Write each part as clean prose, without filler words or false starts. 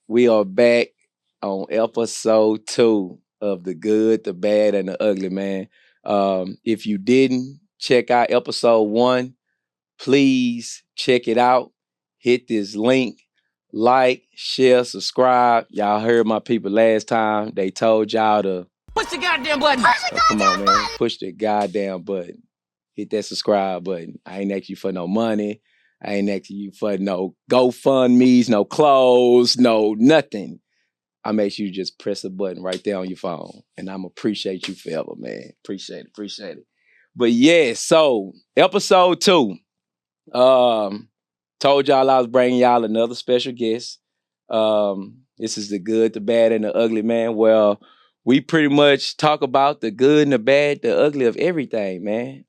We are back on episode 2 of The Good, the Bad, and the Ugly, man. If you didn't check out episode 1, please check it out. Hit this link, like, share, subscribe. Y'all heard my people last time. They told y'all to Push the goddamn button. come on, man. Push the goddamn button. Hit that subscribe button. I ain't asking you for no money. I ain't asking you for no GoFundMe's, no clothes, no nothing. I'm asking you to just press a button right there on your phone. And I'm appreciate you forever, man. Appreciate it. But yeah, so episode 2. Told y'all I was bringing y'all another special guest. This is the good, the bad, and the ugly, man. Well, we pretty much talk about the good and the bad, the ugly of everything, man.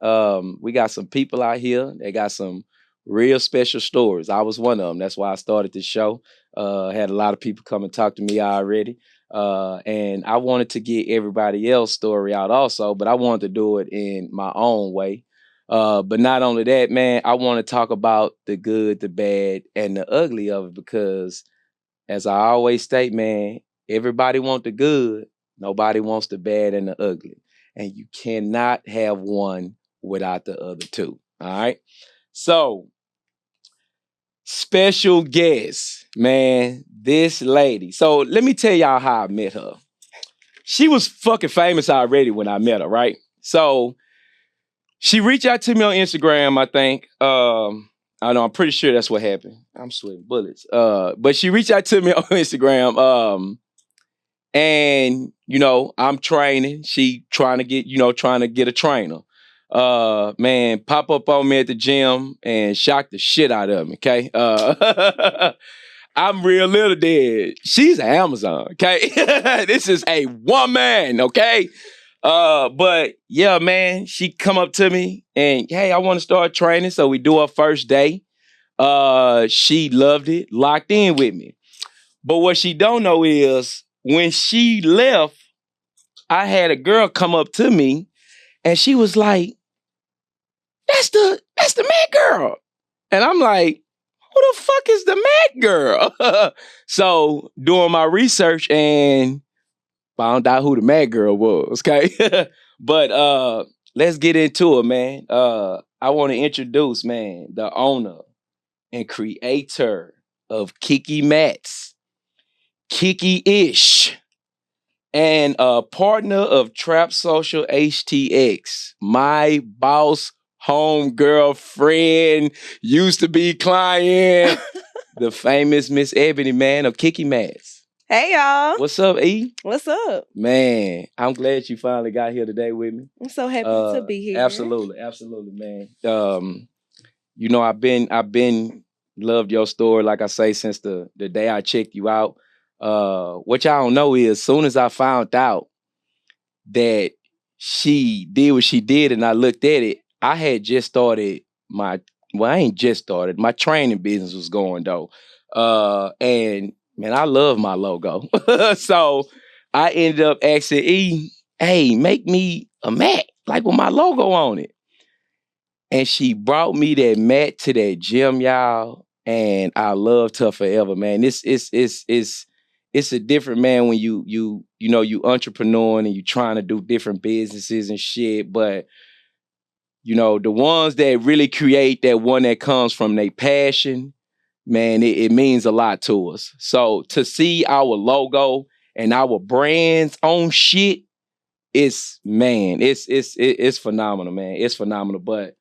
We got some people out here. They got some real special stories. I was one of them. That's why I started this show. Had a lot of people come and talk to me already. And I wanted to get everybody else's story out also, but I wanted to do it in my own way. But not only that, man, I want to talk about the good, the bad, and the ugly of it because, as I always state, man, everybody wants the good, nobody wants the bad and the ugly. And you cannot have one without the other two. All right? So, special guest, man, this lady. So, let me tell y'all how I met her. She was fucking famous already when I met her, right? So, she reached out to me on Instagram, I think. I know, I'm pretty sure that's what happened. I'm sweating bullets. But she reached out to me on Instagram. And, I'm training. She trying to get a trainer. Man, pop up on me at the gym and shock the shit out of me, okay? I'm real little dead. She's an Amazon, okay? This is a woman, okay? But yeah, man, she come up to me and, hey, I want to start training. So we do our first day. She loved it, locked in with me. But what she don't know is when she left, I had a girl come up to me and she was like, that's the mad girl. And I'm like, who the fuck is the mad girl? So doing my research and found out who the mad girl was, okay? But let's get into it, man. I want to introduce, man, the owner and creator of Kicky Mats, Kicky-ish, and a partner of Trap Social HTX, my boss, home girlfriend, used to be client, the famous Miss Eboni, man, of Kicky Mats. Hey, y'all. What's up, E? What's up? Man, I'm glad you finally got here today with me. I'm so happy to be here. Absolutely, man. I've been loved your story, like I say, since the day I checked you out. What y'all don't know is, as soon as I found out that she did what she did, and I looked at it, I had just started I ain't just started. My training business was going though, and man, I love my logo. So I ended up asking E, hey, make me a mat, like with my logo on it. And she brought me that mat to that gym, y'all. And I loved her forever, man. It's a different, man, when you entrepreneur and you trying to do different businesses and shit. But the ones that really create that one that comes from their passion, man, it means a lot to us. So to see our logo and our brands on shit, it's phenomenal, man. It's phenomenal. But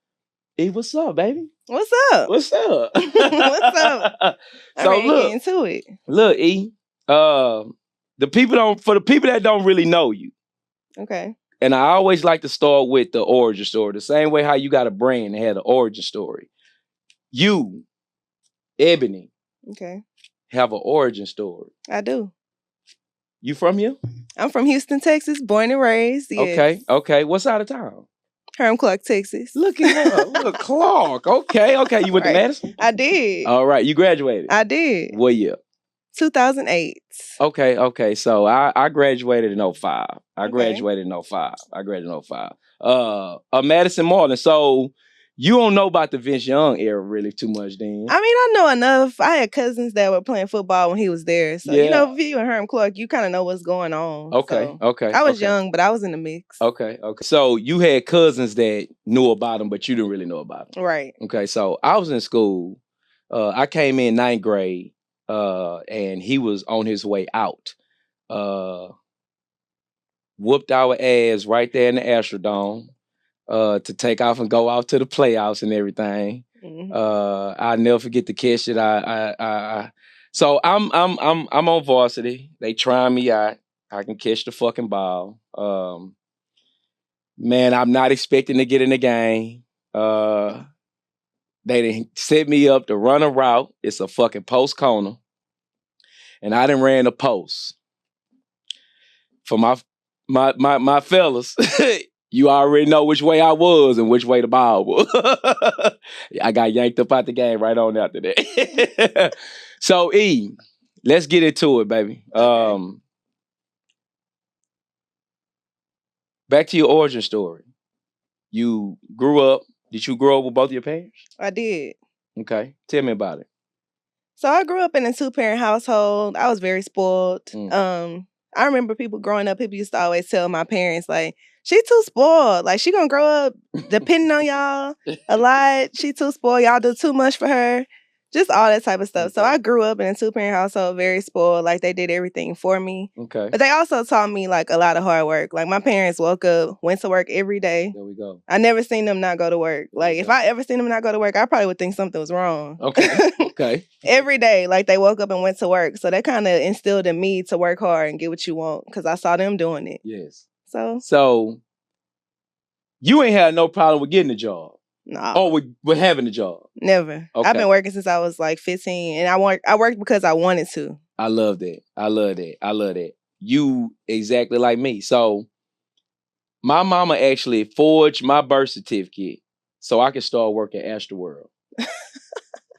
hey, what's up, baby? What's up? What's up? What's up? So I'm ready to look, get into it. Look, E. For the people that don't really know you, Okay. and I always like to start with the origin story. The same way how you got a brand that had an origin story. You, Eboni, Okay. have an origin story. I do. You from here? I'm from Houston, Texas, born and raised. Yes. Okay. What side of town? Herm Clark, Texas. Look at her. Look, Clark. Okay. You went to Madison? I did. All right. You graduated? I did. What year? 2008. Okay. So I graduated in 05. I graduated in 05. A Madison Marlin. So You don't know about the Vince Young era really too much, then. I mean, I know enough. I had cousins that were playing football when he was there. So, you know, if you and Herm Clark, you kind of know what's going on. Okay, so, okay. I was young, but I was in the mix. Okay. So you had cousins that knew about him, but you didn't really know about him. Right. Okay, so I was in school. I came in 9th grade, and he was on his way out. Whooped our ass right there in the Astrodome. To take off and go out to the playoffs and everything. I'll never forget the catch that so I'm on varsity. They trying me out. I can catch the fucking ball. Man, I'm not expecting to get in the game. They didn't set me up to run a route. It's a fucking post corner. And I done ran a post. For my fellas, you already know which way I was and which way the ball was. I got yanked up out the game right on after that. So, E, let's get into it, baby. Back to your origin story. You grew up. Did you grow up with both of your parents? I did. Okay. Tell me about it. So I grew up in a 2-parent household. I was very spoiled. I remember people growing up, people used to always tell my parents, like, she too spoiled. Like, she gonna grow up depending on y'all a lot. She too spoiled. Y'all do too much for her. Just all that type of stuff. So I grew up in a 2-parent household, very spoiled. Like, they did everything for me. Okay. But they also taught me, like, a lot of hard work. Like, my parents woke up, went to work every day. There we go. I never seen them not go to work. Like, if I ever seen them not go to work, I probably would think something was wrong. Okay. Every day, like, they woke up and went to work. So that kind of instilled in me to work hard and get what you want because I saw them doing it. Yes. So you ain't had no problem with getting a job? No. Or with having a job? Never. Okay. I've been working since I was like 15 and I worked because I wanted to. I love that. You exactly like me. So my mama actually forged my birth certificate so I could start working at Astroworld.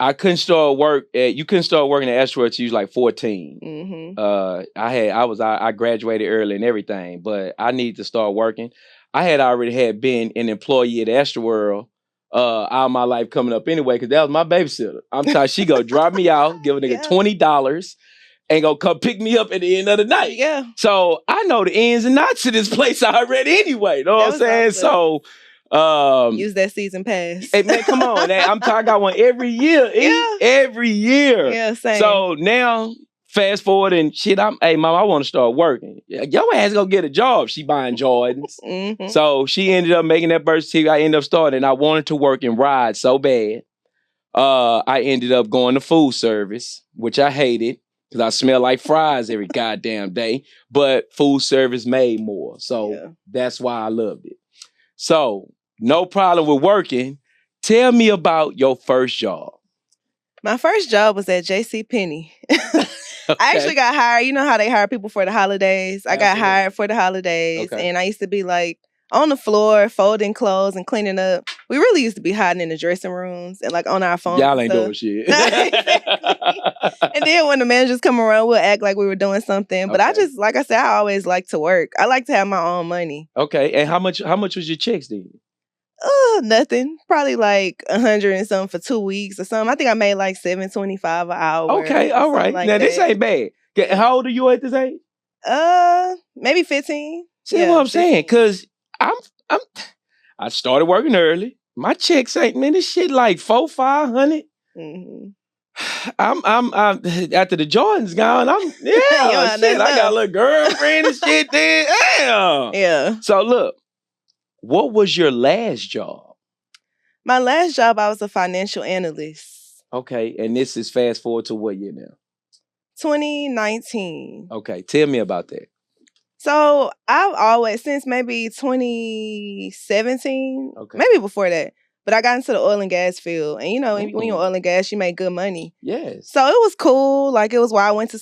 You couldn't start working at Astroworld till you was like 14. I graduated early and everything, but I needed to start working. I had already been an employee at Astroworld all my life coming up anyway, because that was my babysitter. I'm telling she go drop me out, give a nigga $20, and go come pick me up at the end of the night. Yeah. So I know the ins and outs of this place already anyway. You know what I'm saying? Awesome. Use that season pass. Hey, man, come on. I got one every year. Every year. Yeah, same. So now, fast forward and shit, hey, mom, I want to start working. Your ass go get a job. She buying Jordans. So she ended up making that birth certificate. I ended up starting. I wanted to work and ride so bad. I ended up going to food service, which I hated because I smell like fries every goddamn day. But food service made more. So that's why I loved it. So, no problem with working. Tell me about your first job. My first job was at JCPenney. I actually got hired. You know how they hire people for the holidays? I got hired for the holidays. And I used to be like on the floor, folding clothes and cleaning up. We really used to be hiding in the dressing rooms and like on our phones. Y'all ain't doing shit. And then when the managers come around, we'll act like we were doing something. But I just, like I said, I always like to work. I like to have my own money. Okay. And how much was your checks then? Nothing. Probably like 100 and something for 2 weeks or something. I think I made like $7.25 an hour. Okay, all right. Like now this ain't bad. How old are you at this age? Maybe 15. See what I'm saying? Because I started working early. My checks ain't, man, this shit like $400-500. I'm after the Jordan's gone. Shit, I got a little girlfriend and shit then. Damn. Yeah. So look, what was your last job? My last job, I was a financial analyst. Okay, and this is fast forward to what year now? 2019. Okay, tell me about that. So I've always, since maybe 2017, maybe before that, but I got into the oil and gas field. And you know, when you're oil and gas, you make good money. Yes. So it was cool. Like it was what I went to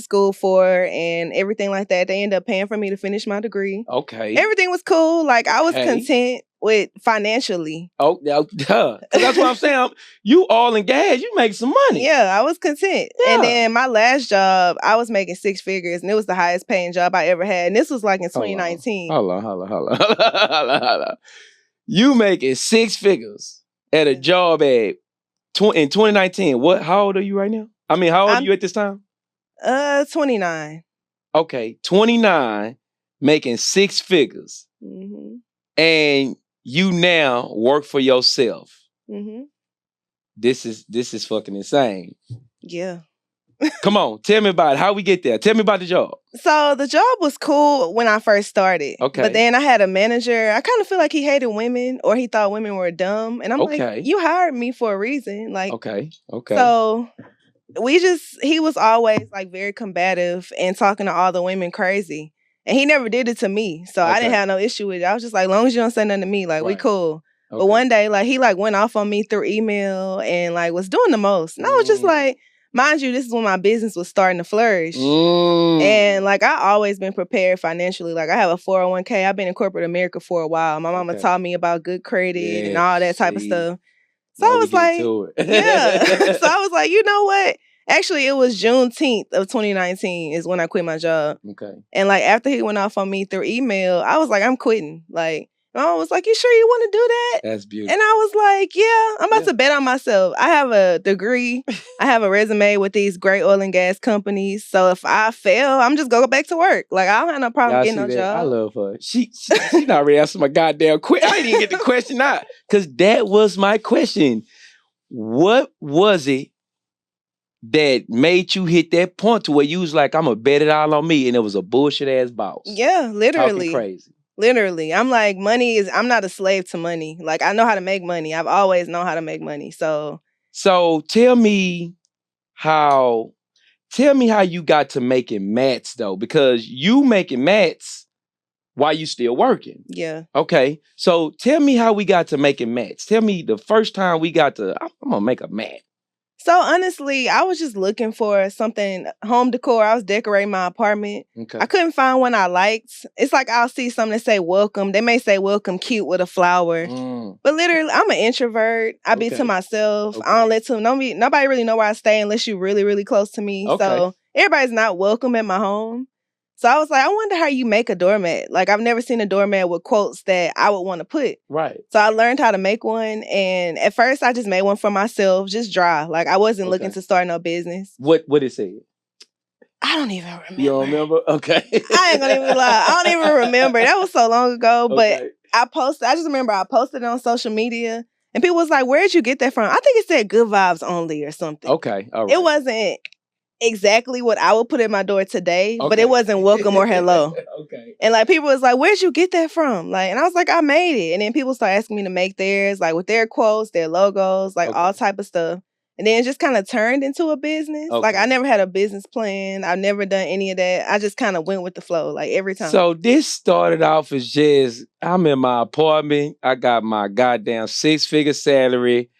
school for and everything like that. They ended up paying for me to finish my degree. Okay. Everything was cool. Like I was content with financially. Oh, duh. That's what I'm saying. You oil and gas, you make some money. Yeah, I was content. Yeah. And then my last job, I was making 6 figures and it was the highest paying job I ever had. And this was like in 2019. Hold on. You making 6 figures. at a job in 2019. How old are you right now? I mean, how old are you at this time? 29. Okay, 29, making 6 figures. Mm-hmm. And you now work for yourself. Mm-hmm. This is fucking insane. Yeah. Come on, tell me about it. How we get there? Tell me about the job. So the job was cool when I first started. Okay. But then I had a manager. I kind of feel like he hated women, or he thought women were dumb. And I'm like, you hired me for a reason. Like, okay. So he was always like very combative and talking to all the women crazy. And he never did it to me. So I didn't have no issue with it. I was just like, as long as you don't say nothing to me, like, we cool. Okay. But one day, like, he like went off on me through email and like was doing the most. And I was just like, mind you, this is when my business was starting to flourish. And like, I always been prepared financially. Like, I have a 401k. I've been in corporate America for a while. My mama taught me about good credit and all that type of stuff. So I was like, yeah. So I was like, you know what? Actually, it was Juneteenth of 2019 is when I quit my job. Okay. And like after he went off on me through email, I was like, I'm quitting. Like, my mom was like, you sure you want to do that? That's beautiful. And I was like, yeah, I'm about to bet on myself. I have a degree. I have a resume with these great oil and gas companies. So if I fail, I'm just go back to work. Like, I don't have no problem getting no job. I love her. She not really answering my goddamn question. I didn't even get the question out. Because that was my question. What was it that made you hit that point to where you was like, I'm going to bet it all on me, and it was a bullshit ass boss? Yeah, literally. Talking crazy. Literally. I'm like, I'm not a slave to money. Like, I know how to make money. I've always known how to make money. So tell me how you got to making mats though, because you making mats while you still working. Yeah. Okay. So tell me how we got to making mats. Tell me the first time we got to, I'm going to make a mat. So honestly, I was just looking for something home decor. I was decorating my apartment. Okay. I couldn't find one I liked. It's like I'll see something that say welcome. They may say welcome cute with a flower. But literally, I'm an introvert. I be to myself. Okay. I don't let nobody really know where I stay unless you really, really close to me. Okay. So everybody's not welcome at my home. So I was like, I wonder how you make a doormat. Like, I've never seen a doormat with quotes that I would want to put. Right. So I learned how to make one. And at first, I just made one for myself, just dry. Like, I wasn't looking to start no business. What it say? I don't even remember. You don't remember? Okay. I ain't gonna even lie. I don't even remember. That was so long ago. But I just remember I posted it on social media. And people was like, where'd you get that from? I think it said good vibes only or something. Okay. All right. It wasn't exactly what I would put at my door today, but it wasn't welcome or hello. Okay. And like people was like, where'd you get that from? Like, and I was like, I made it. And then people started asking me to make theirs, like with their quotes, their logos, like all type of stuff. And then it just kind of turned into a business. Okay. Like, I never had a business plan. I've never done any of that. I just kind of went with the flow, like every time. So this started off as just, I'm in my apartment. I got my goddamn 6-figure salary.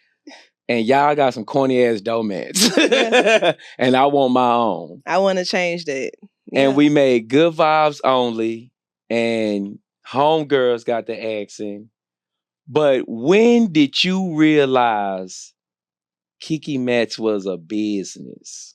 And y'all got some corny ass doormats. Yeah. And I want my own. I want to change that. Yeah. And we made good vibes only. And homegirls got the accent. But when did you realize Kicky Mats was a business?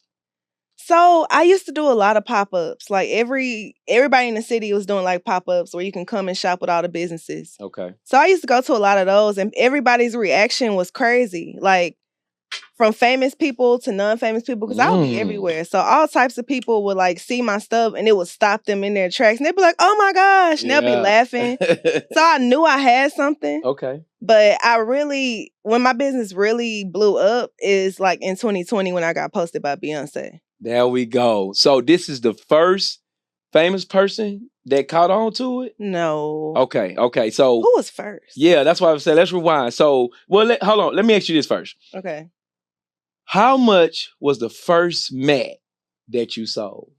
So I used to do a lot of pop-ups. Like everybody in the city was doing like pop-ups where you can come and shop with all the businesses. Okay. So I used to go to a lot of those, and everybody's reaction was crazy. Like from famous people to non-famous people, because I would be everywhere. So all types of people would like see my stuff and it would stop them in their tracks. And they'd be like, oh my gosh. And they'll be laughing. So I knew I had something. Okay. But when my business really blew up is like in 2020 when I got posted by Beyonce. There we go. So this is the first famous person that caught on to it? No. Okay. So who was first? Yeah, that's why I said let's rewind. So, hold on. Let me ask you this first. Okay. How much was the first mat that you sold?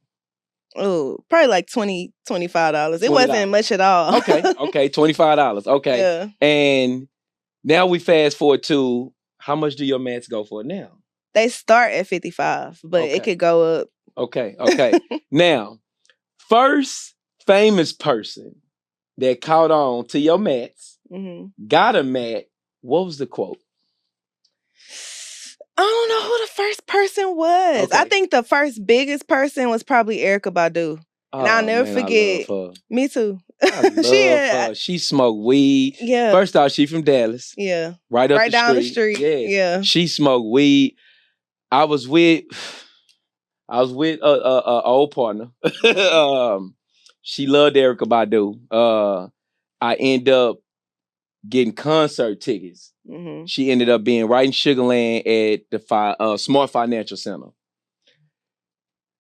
Oh, probably like $20, $25. It wasn't much at all. Okay, $25. Okay. Yeah. And now we fast forward to how much do your mats go for now? They start at $55, but it could go up. Okay. Now, first famous person that caught on to your mats, got a mat, what was the quote? I don't know who the first person was. Okay. I think the first biggest person was probably Erykah Badu. And I'll never forget. Me too. I love her. She smoked weed. Yeah. First off, she from Dallas. Yeah. Right up right the down street. the street. Yes. Yeah. She smoked weed. I was with a old partner. She loved Erykah Badu. I end up getting concert tickets. Mm-hmm. She ended up being right in Sugar Land at the Smart Financial Center.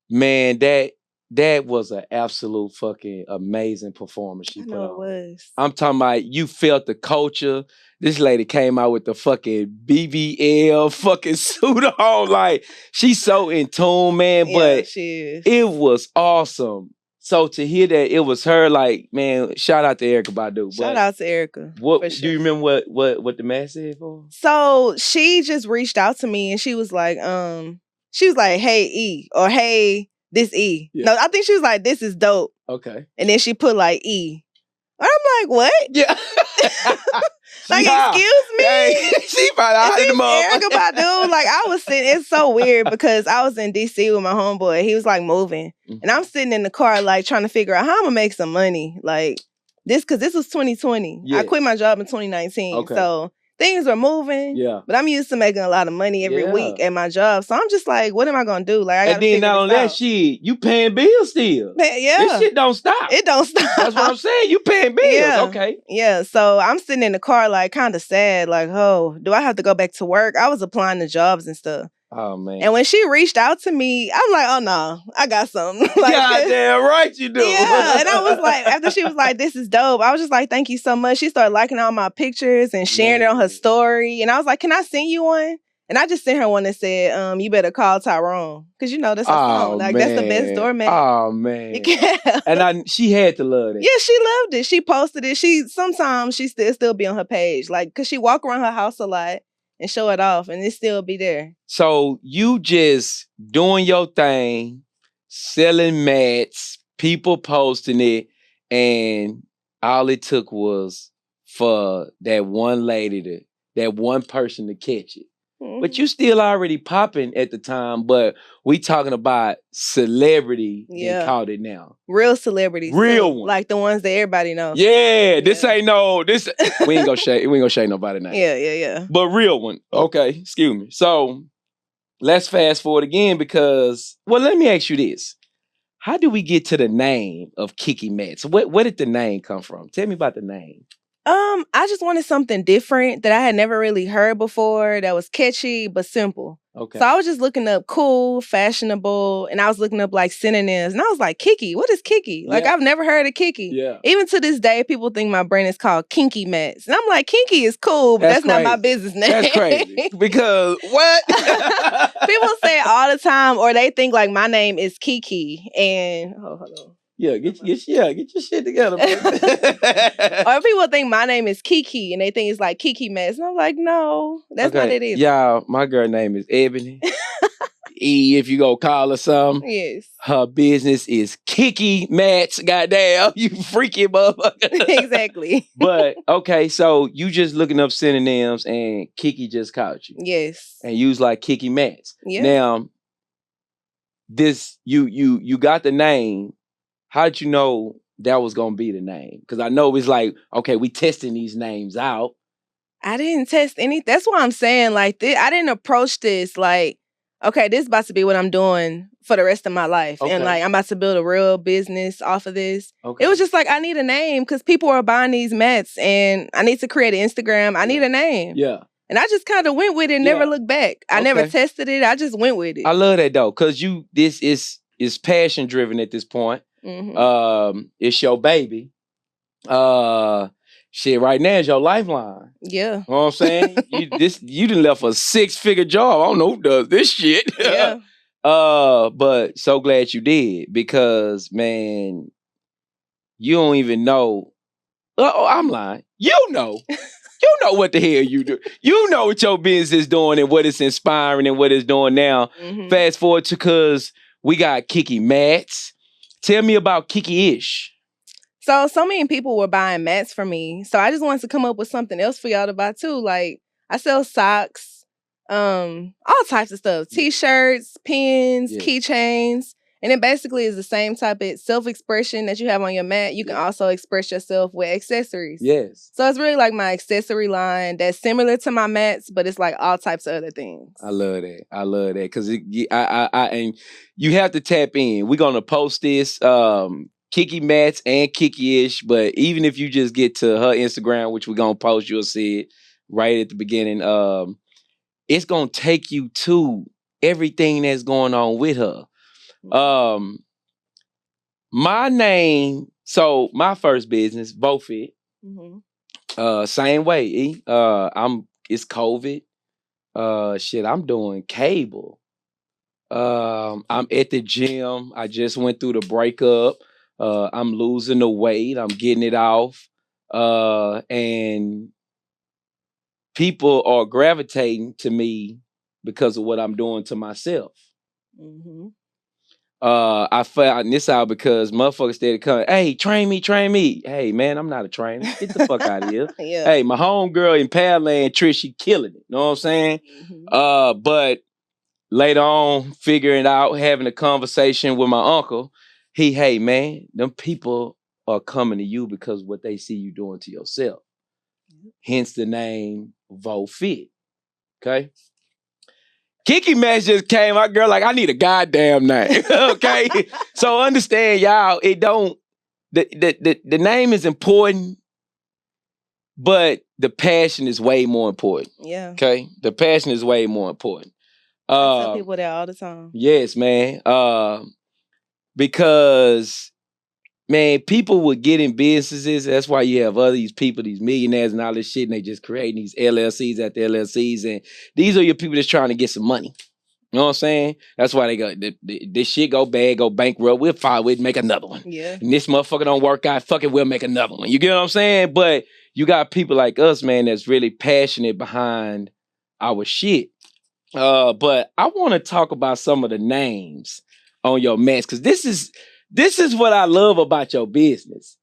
Man, that was an absolute fucking amazing performance she put on. It was. I'm talking about you felt the culture. This lady came out with the fucking BBL fucking suit on. Like, she's so in tune, man. Yeah, but she is. it was awesome. So to hear that it was her, like, man, shout out to Erykah Badu. Shout out to Erykah. What for do sure. you remember what the man said for? So she just reached out to me and she was like, hey E, or hey this E. Yeah. No, I think she was like, this is dope. Okay. And then she put like E. I'm like, what? Yeah. Like, excuse me? Hey, she probably him up. Erykah Badu. Like, I was sitting, it's so weird because I was in DC with my homeboy. He was like moving. And I'm sitting in the car, like, trying to figure out how I'm gonna make some money. Like, because this was 2020. Yeah. I quit my job in 2019. Okay. So things were moving. Yeah. But I'm used to making a lot of money every week at my job. So I'm just like, what am I gonna do? Like, I gotta and then figure not this only that out. shit, you paying bills still. Yeah. This shit don't stop. It don't stop. That's what I'm saying. You paying bills. Yeah. Okay. Yeah. So I'm sitting in the car, like, kind of sad. Like, oh, do I have to go back to work? I was applying to jobs and stuff. Oh, man. And when she reached out to me, I'm like, oh, no, I got something. Like, goddamn right you do. Yeah. And I was like, after she was like, this is dope, I was just like, thank you so much. She started liking all my pictures and sharing it on her story. And I was like, can I send you one? And I just sent her one that said, you better call Tyrone. Because, that's her song. Like, that's the best doormat. Oh, man. And she had to love it. Yeah, she loved it. She posted it. Sometimes she still be on her page. Like, because she walk around her house a lot and show it off, and it still be there. So you just doing your thing, selling mats, people posting it, and all it took was for that one lady that one person to catch it. But you still already popping at the time, but we talking about celebrity that caught it now. Real celebrities. Real one. Like the ones that everybody knows. Yeah, this ain't we ain't gonna shake nobody now. Yeah. But real one. Okay, excuse me. So let's fast forward again because, well, let me ask you this. How do we get to the name of Kicky Mats? Where did the name come from? Tell me about the name. I just wanted something different that I had never really heard before that was catchy but simple. Okay. So I was just looking up cool, fashionable, and I was looking up like synonyms. And I was like, Kicky, what is Kicky? Like, I've never heard of Kicky. Yeah. Even to this day, people think my brand is called Kicky Mats. And I'm like, Kinky is cool, but that's not my business name. That's crazy. Because what? People say it all the time, or they think like my name is Kiki. And hold on. Yeah, get your shit together. Or people think my name is Kiki and they think it's like Kicky Mats. And I'm like, no, that's not it either. Y'all, my girl name is Eboni. E, if you go call her something. Yes. Her business is Kicky Mats. Goddamn, you freaky motherfucker. Exactly. But okay, so you just looking up synonyms and Kicky just caught you. Yes. And you was like Kicky Mats. Yeah. Now, this you got the name. How did you know that was gonna be the name? Because I know it's like, okay, we testing these names out. I didn't test any. That's why I'm saying like I didn't approach this like, okay, this is about to be what I'm doing for the rest of my life. Okay. And like, I'm about to build a real business off of this. Okay. It was just like, I need a name because people are buying these mats and I need to create an Instagram. I need a name. Yeah. And I just kind of went with it and never looked back. I never tested it. I just went with it. I love that though, because this is passion driven at this point. Mm-hmm. It's your baby. Shit, right now is your lifeline. Yeah. You know what I'm saying? You done left a 6-figure job. I don't know who does this shit. Yeah. But so glad you did because, man, you don't even know. Oh, I'm lying. You know. You know what the hell you do. You know what your business is doing and what it's inspiring and what it's doing now. Mm-hmm. Fast forward to because we got Kicky Mats. Tell me about Kiki-ish. So many people were buying mats for me. So I just wanted to come up with something else for y'all to buy too. Like I sell socks, all types of stuff. T-shirts, pins, keychains. And it basically is the same type of self-expression that you have on your mat. You can also express yourself with accessories. Yes. So it's really like my accessory line that's similar to my mats, but it's like all types of other things. I love that. Because and you have to tap in. We're gonna post this, Kicky Mats and Kicky-ish. But even if you just get to her Instagram, which we're gonna post, you'll see it right at the beginning. It's gonna take you to everything that's going on with her. My name, so my first business, Bofit. Same way. It's COVID. I'm doing cable. I'm at the gym. I just went through the breakup. I'm losing the weight. I'm getting it off. And people are gravitating to me because of what I'm doing to myself. I found this out because motherfuckers started coming, hey, train me. Hey, man, I'm not a trainer. Get the fuck out of here. Yeah. Hey, my homegirl in Padland, Trish, she killing it. You know what I'm saying? But later on, figuring out, having a conversation with my uncle, hey, man, them people are coming to you because of what they see you doing to yourself. Hence the name Vo Fit. Okay? Kicky Mats just came out, girl, like, I need a goddamn name. Okay? So understand, y'all, it don't, the name is important, but the passion is way more important. Yeah. Okay? The passion is way more important. I tell people that all the time. Yes, man. Because, man, people would get in businesses. That's why you have all these people, these millionaires and all this shit, and they just creating these LLCs after LLCs. And these are your people that's trying to get some money. You know what I'm saying? That's why they go, this shit go bad, go bankrupt. We'll file it, make another one. Yeah. And this motherfucker don't work out, fuck it, we'll make another one. You get what I'm saying? But you got people like us, man, that's really passionate behind our shit. But I want to talk about some of the names on your mats, because this is what I love about your business.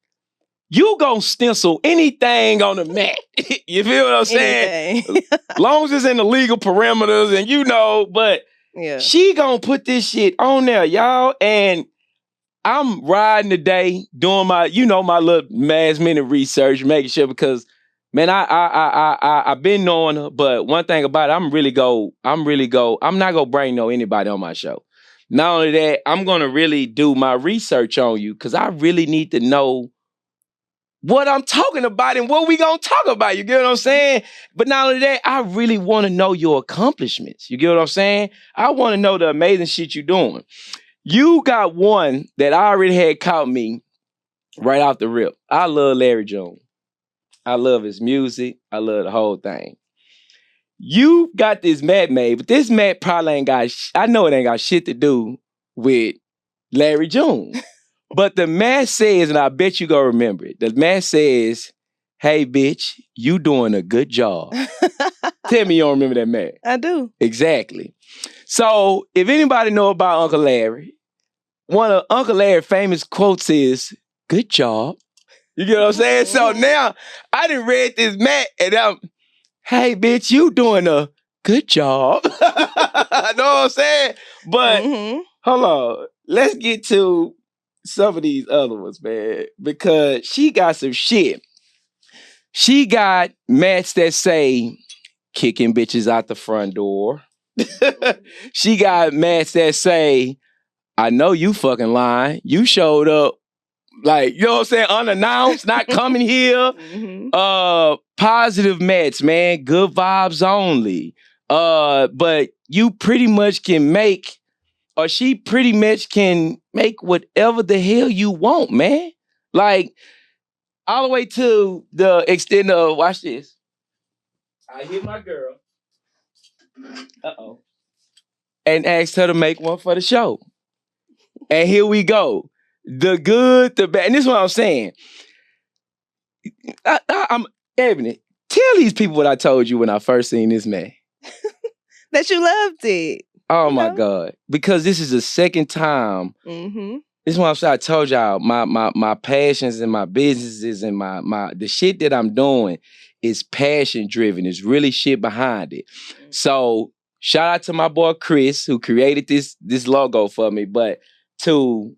You gonna stencil anything on the mat. You feel what I'm saying? Long as it's in the legal parameters and you know, but yeah, she gonna put this shit on there, y'all. And I'm riding today, doing my little last minute research, making sure, because man, I've been knowing her, but one thing about it, I'm not gonna bring anybody on my show. Not only that, I'm gonna really do my research on you, because I really need to know what I'm talking about and what we gonna talk about. You get what I'm saying? But not only that, I really want to know your accomplishments. You get what I'm saying? I want to know the amazing shit you're doing. You got one that I already had caught me right off the rip. I love Larry June. I love his music. I love the whole thing. You got this mat made, but this mat probably ain't got, I know it ain't got shit to do with Larry June. But the mat says, and I bet you gonna remember it, the mat says, hey, bitch, you doing a good job. Tell me you don't remember that mat. I do. Exactly. So if anybody know about Uncle Larry, one of Uncle Larry's famous quotes is, good job. You get what I'm saying? So now I done read this mat and I'm, hey, bitch, you doing a good job. Know what I'm saying? But hold on, let's get to some of these other ones, man, because she got some shit. She got mats that say, kicking bitches out the front door. She got mats that say, I know you fucking lying. You showed up, like, you know what I'm saying, unannounced, not coming here. Positive mats, man, good vibes only. But you pretty much can make, or she pretty much can make whatever the hell you want, man. Like, all the way to the extent of, watch this. I hit my girl. And asked her to make one for the show. And here we go. The good, the bad. And this is what I'm saying. I'm Eboni, tell these people what I told you when I first seen this man. That you loved it. Oh my God. Because this is the second time. This is what I'm saying. I told y'all, my passions and my businesses and the shit that I'm doing is passion driven. It's really shit behind it. So shout out to my boy Chris, who created this logo for me. But to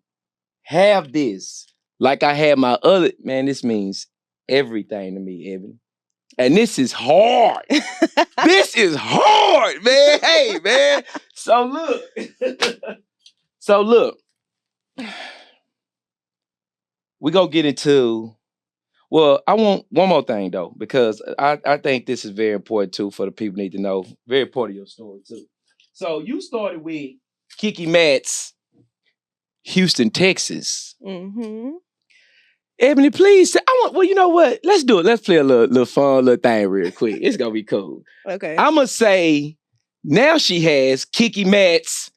have this, like I had my other, man, this means everything to me, Ebony. And this is hard. This is hard, man. Hey, man. So look. We gonna get into, well, I want one more thing though, because I think this is very important too for the people need to know. Very important of your story too. So you started with Kicky Mats, Houston, Texas. Mm-hmm. Ebony, please. Well, you know what? Let's do it. Let's play a little fun little thing real quick. It's gonna be cool. Okay. I'm gonna say now she has Kicky Mats,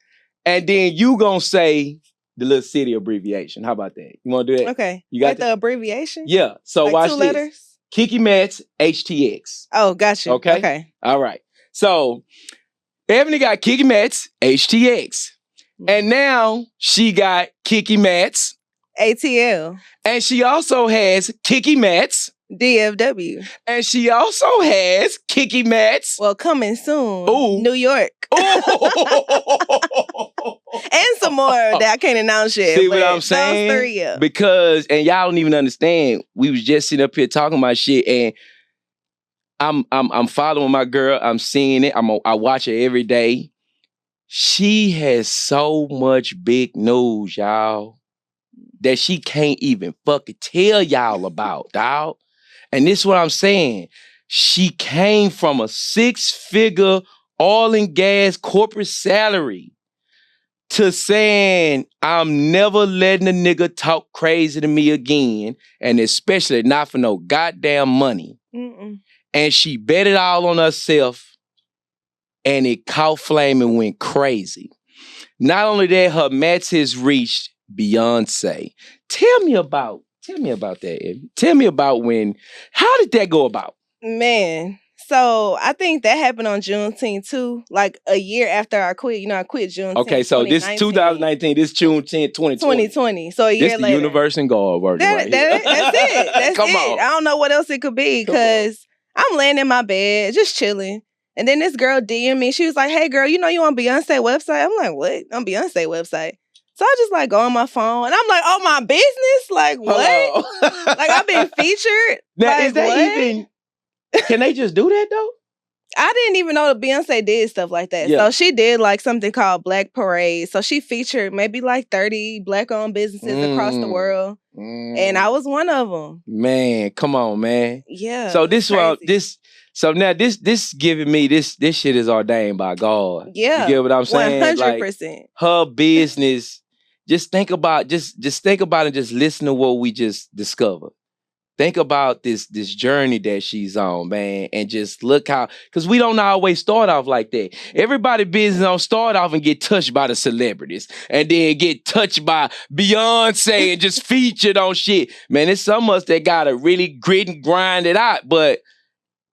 and then you gonna say the little city abbreviation. How about that? You wanna do that? Okay. You got like the abbreviation? Yeah. So like watch 2 this. letters? Kicky Mats, HTX. Oh, got you. Okay. All right. So Ebony got Kicky Mats, HTX. And now she got Kicky Mats, ATL. And she also has Kicky Mats, DFW. And she also has Kicky Mats. Well, coming soon. Ooh. New York. And some more that I can't announce yet. See what I'm saying? Those 3, yeah. Because, and y'all don't even understand, we was just sitting up here talking about shit, and I'm following my girl. I'm seeing it. I watch her every day. She has so much big news, y'all, that she can't even fucking tell y'all about, dawg. And this is what I'm saying. She came from a 6-figure oil and gas corporate salary to saying, I'm never letting a nigga talk crazy to me again, and especially not for no goddamn money. Mm-mm. And she bet it all on herself, and it caught flame and went crazy. Not only that, her match has reached Beyonce. Tell me about that, Evie. Tell me about how did that go about? Man, so I think that happened on Juneteenth too, like a year after I quit. You know, I quit Juneteenth. Okay, so this 2019, this Juneteenth 2020. 2020. So a year this later. The universe and God working right here. That's it. That's Come it. on. I don't know what else it could be because I'm laying in my bed, just chilling. And then this girl DM me. She was like, hey, girl, you know you on Beyonce website? I'm like, what? On Beyonce website? So I just like go on my phone and I'm like, oh, my business? Like, what? Like, I've been featured? Now, like, is that what? even, can they just do that though? I didn't even know that Beyonce did stuff like that. Yeah. So she did like something called Black Parade. So she featured maybe like 30 Black-owned businesses across the world. And I was one of them. Man, come on, man. Yeah. So now this giving me this shit is ordained by God. Yeah. You get what I'm saying? 100%. Like, her business, just think about and just listen to what we just discovered. Think about this journey that she's on, man, and just look how, because we don't always start off like that. Everybody business don't start off and get touched by the celebrities and then get touched by Beyonce and just featured on shit. Man, it's some of us that gotta really grit and grind it out, but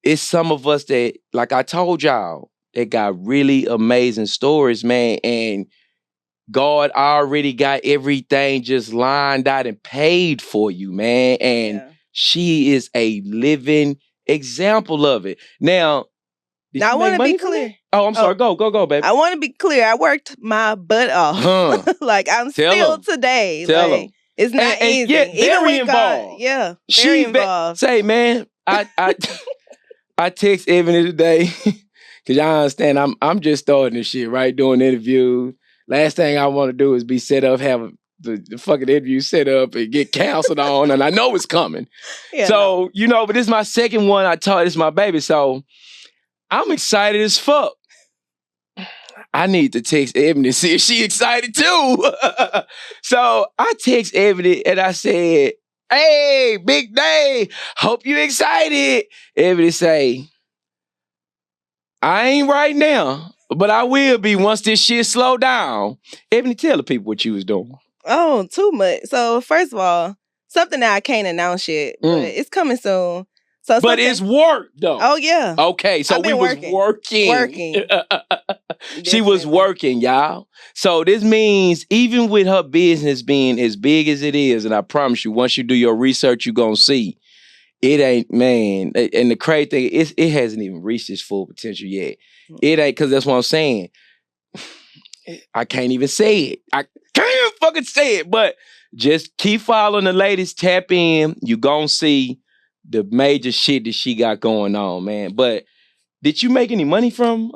it's some of us that, like I told y'all, that got really amazing stories, man, and God already got everything just lined out and paid for you, man, and she is a living example of it. Now I want to be clear. Oh, I'm sorry. Go, baby. I want to be clear. I worked my butt off. Like, I'm still today. Tell them. It's not easy. Yeah, very involved. Very involved. Say, man, I text Ebony today because y'all understand I'm just starting this shit, right? Doing interviews. Last thing I want to do is be set up, have the fucking interview set up and get canceled on, and I know it's coming. But this is my second one. This is my baby, so I'm excited as fuck. I need to text Ebony to see if she excited too. So I text Ebony and I said, hey, big day, hope you excited. Ebony say, I ain't right now, but I will be once this shit slow down. Ebony, tell the people what you was doing. Oh, too much. So first of all, something that I can't announce yet, but it's coming soon. But it's work though. Oh yeah. Okay, so we was working. She was working, y'all. So this means even with her business being as big as it is, and I promise you, once you do your research, you're gonna see it ain't, man. And the crazy thing is, it hasn't even reached its full potential yet. It ain't, because that's what I'm saying. I can't even say it. Can't fucking say it. But just keep following the ladies. Tap in. You gonna see the major shit that she got going on, man. But did you make any money from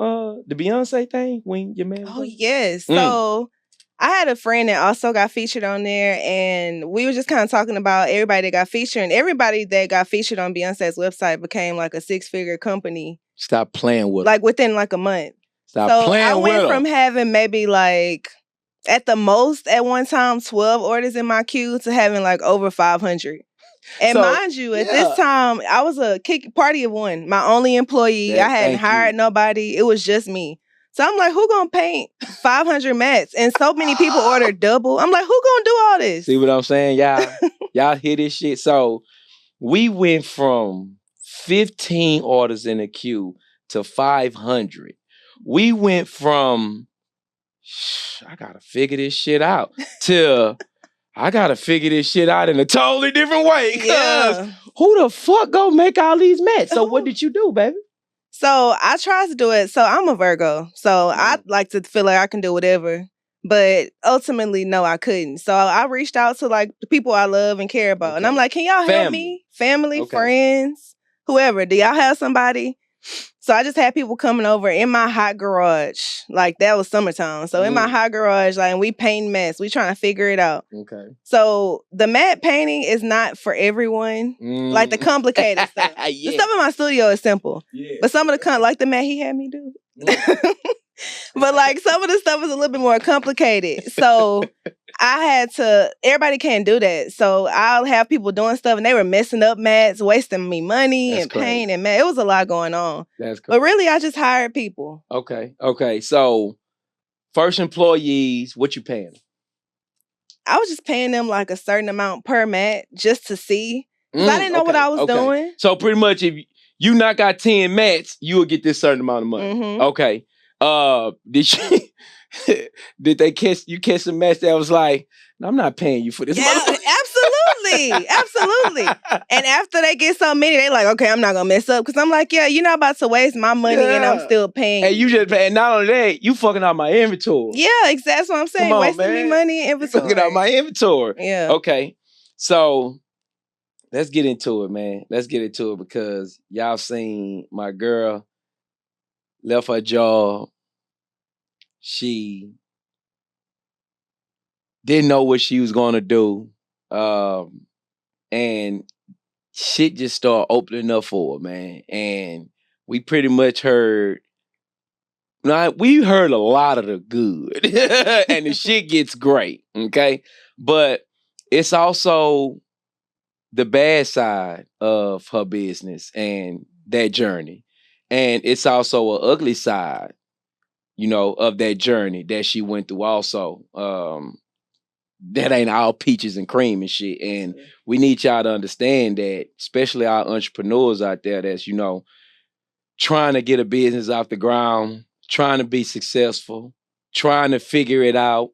the Beyonce thing when your man? Oh yes. So I had a friend that also got featured on there, and we were just kind of talking about everybody that got featured, and everybody that got featured on Beyonce's website became like a 6-figure company. Stop playing with like within like a month. Stop playing I with went them. from having maybe like at the most at one time 12 orders in my queue to having like over 500. And mind you, at this time, I was a party of one. My only employee. I hadn't hired nobody. It was just me. So I'm like, who gonna paint 500 mats? And so many people ordered double. I'm like, who gonna do all this? See what I'm saying? Y'all hear this shit? So we went from 15 orders in the queue to 500. We went from, I gotta figure this shit out, to I gotta figure this shit out in a totally different way. Cause who the fuck go make all these mats? So what did you do, baby? So I tried to do it. So I'm a Virgo. So I like to feel like I can do whatever. But ultimately, no, I couldn't. So I reached out to like the people I love and care about. And I'm like, can y'all help me? Family, friends, whoever. Do y'all have somebody? So I just had people coming over in my hot garage. Like that was summertime. So in my hot garage, like, and we paint mats. We trying to figure it out. Okay. So the matte painting is not for everyone. Like the complicated stuff. The stuff in my studio is simple. But some of the like the mat he had me do. But like some of the stuff is a little bit more complicated. So I had to, everybody can't do that. So I'll have people doing stuff and they were messing up mats, wasting me money and paint and mat. It was a lot going on. That's But really I just hired people. Okay. So first employees, what you paying them? I was just paying them like a certain amount per mat just to see. Because I didn't know what I was doing. So pretty much if you not got 10 mats, you will get this certain amount of money. Mm-hmm. Okay. Did they catch some mats that was like, no, I'm not paying you for this? Absolutely. And after they get so many, they like, okay, I'm not gonna mess up. Cause I'm like, yeah, you're not about to waste my money and I'm still paying. And you just paying, not only that, you fucking out my inventory. Yeah, exactly. That's what I'm saying. Come on, wasting me money and inventory. You fucking out my inventory. Yeah. Okay. So let's get into it, man. Let's get into it because y'all seen my girl left her job. She didn't know what she was going to do. And shit just started opening up for her, man. And we pretty much heard, we heard a lot of the good. And the shit gets great, okay? But it's also the bad side of her business and that journey. And it's also an ugly side, of that journey that she went through also. That ain't all peaches and cream and shit. And we need y'all to understand that, especially our entrepreneurs out there that's, trying to get a business off the ground, trying to be successful, trying to figure it out.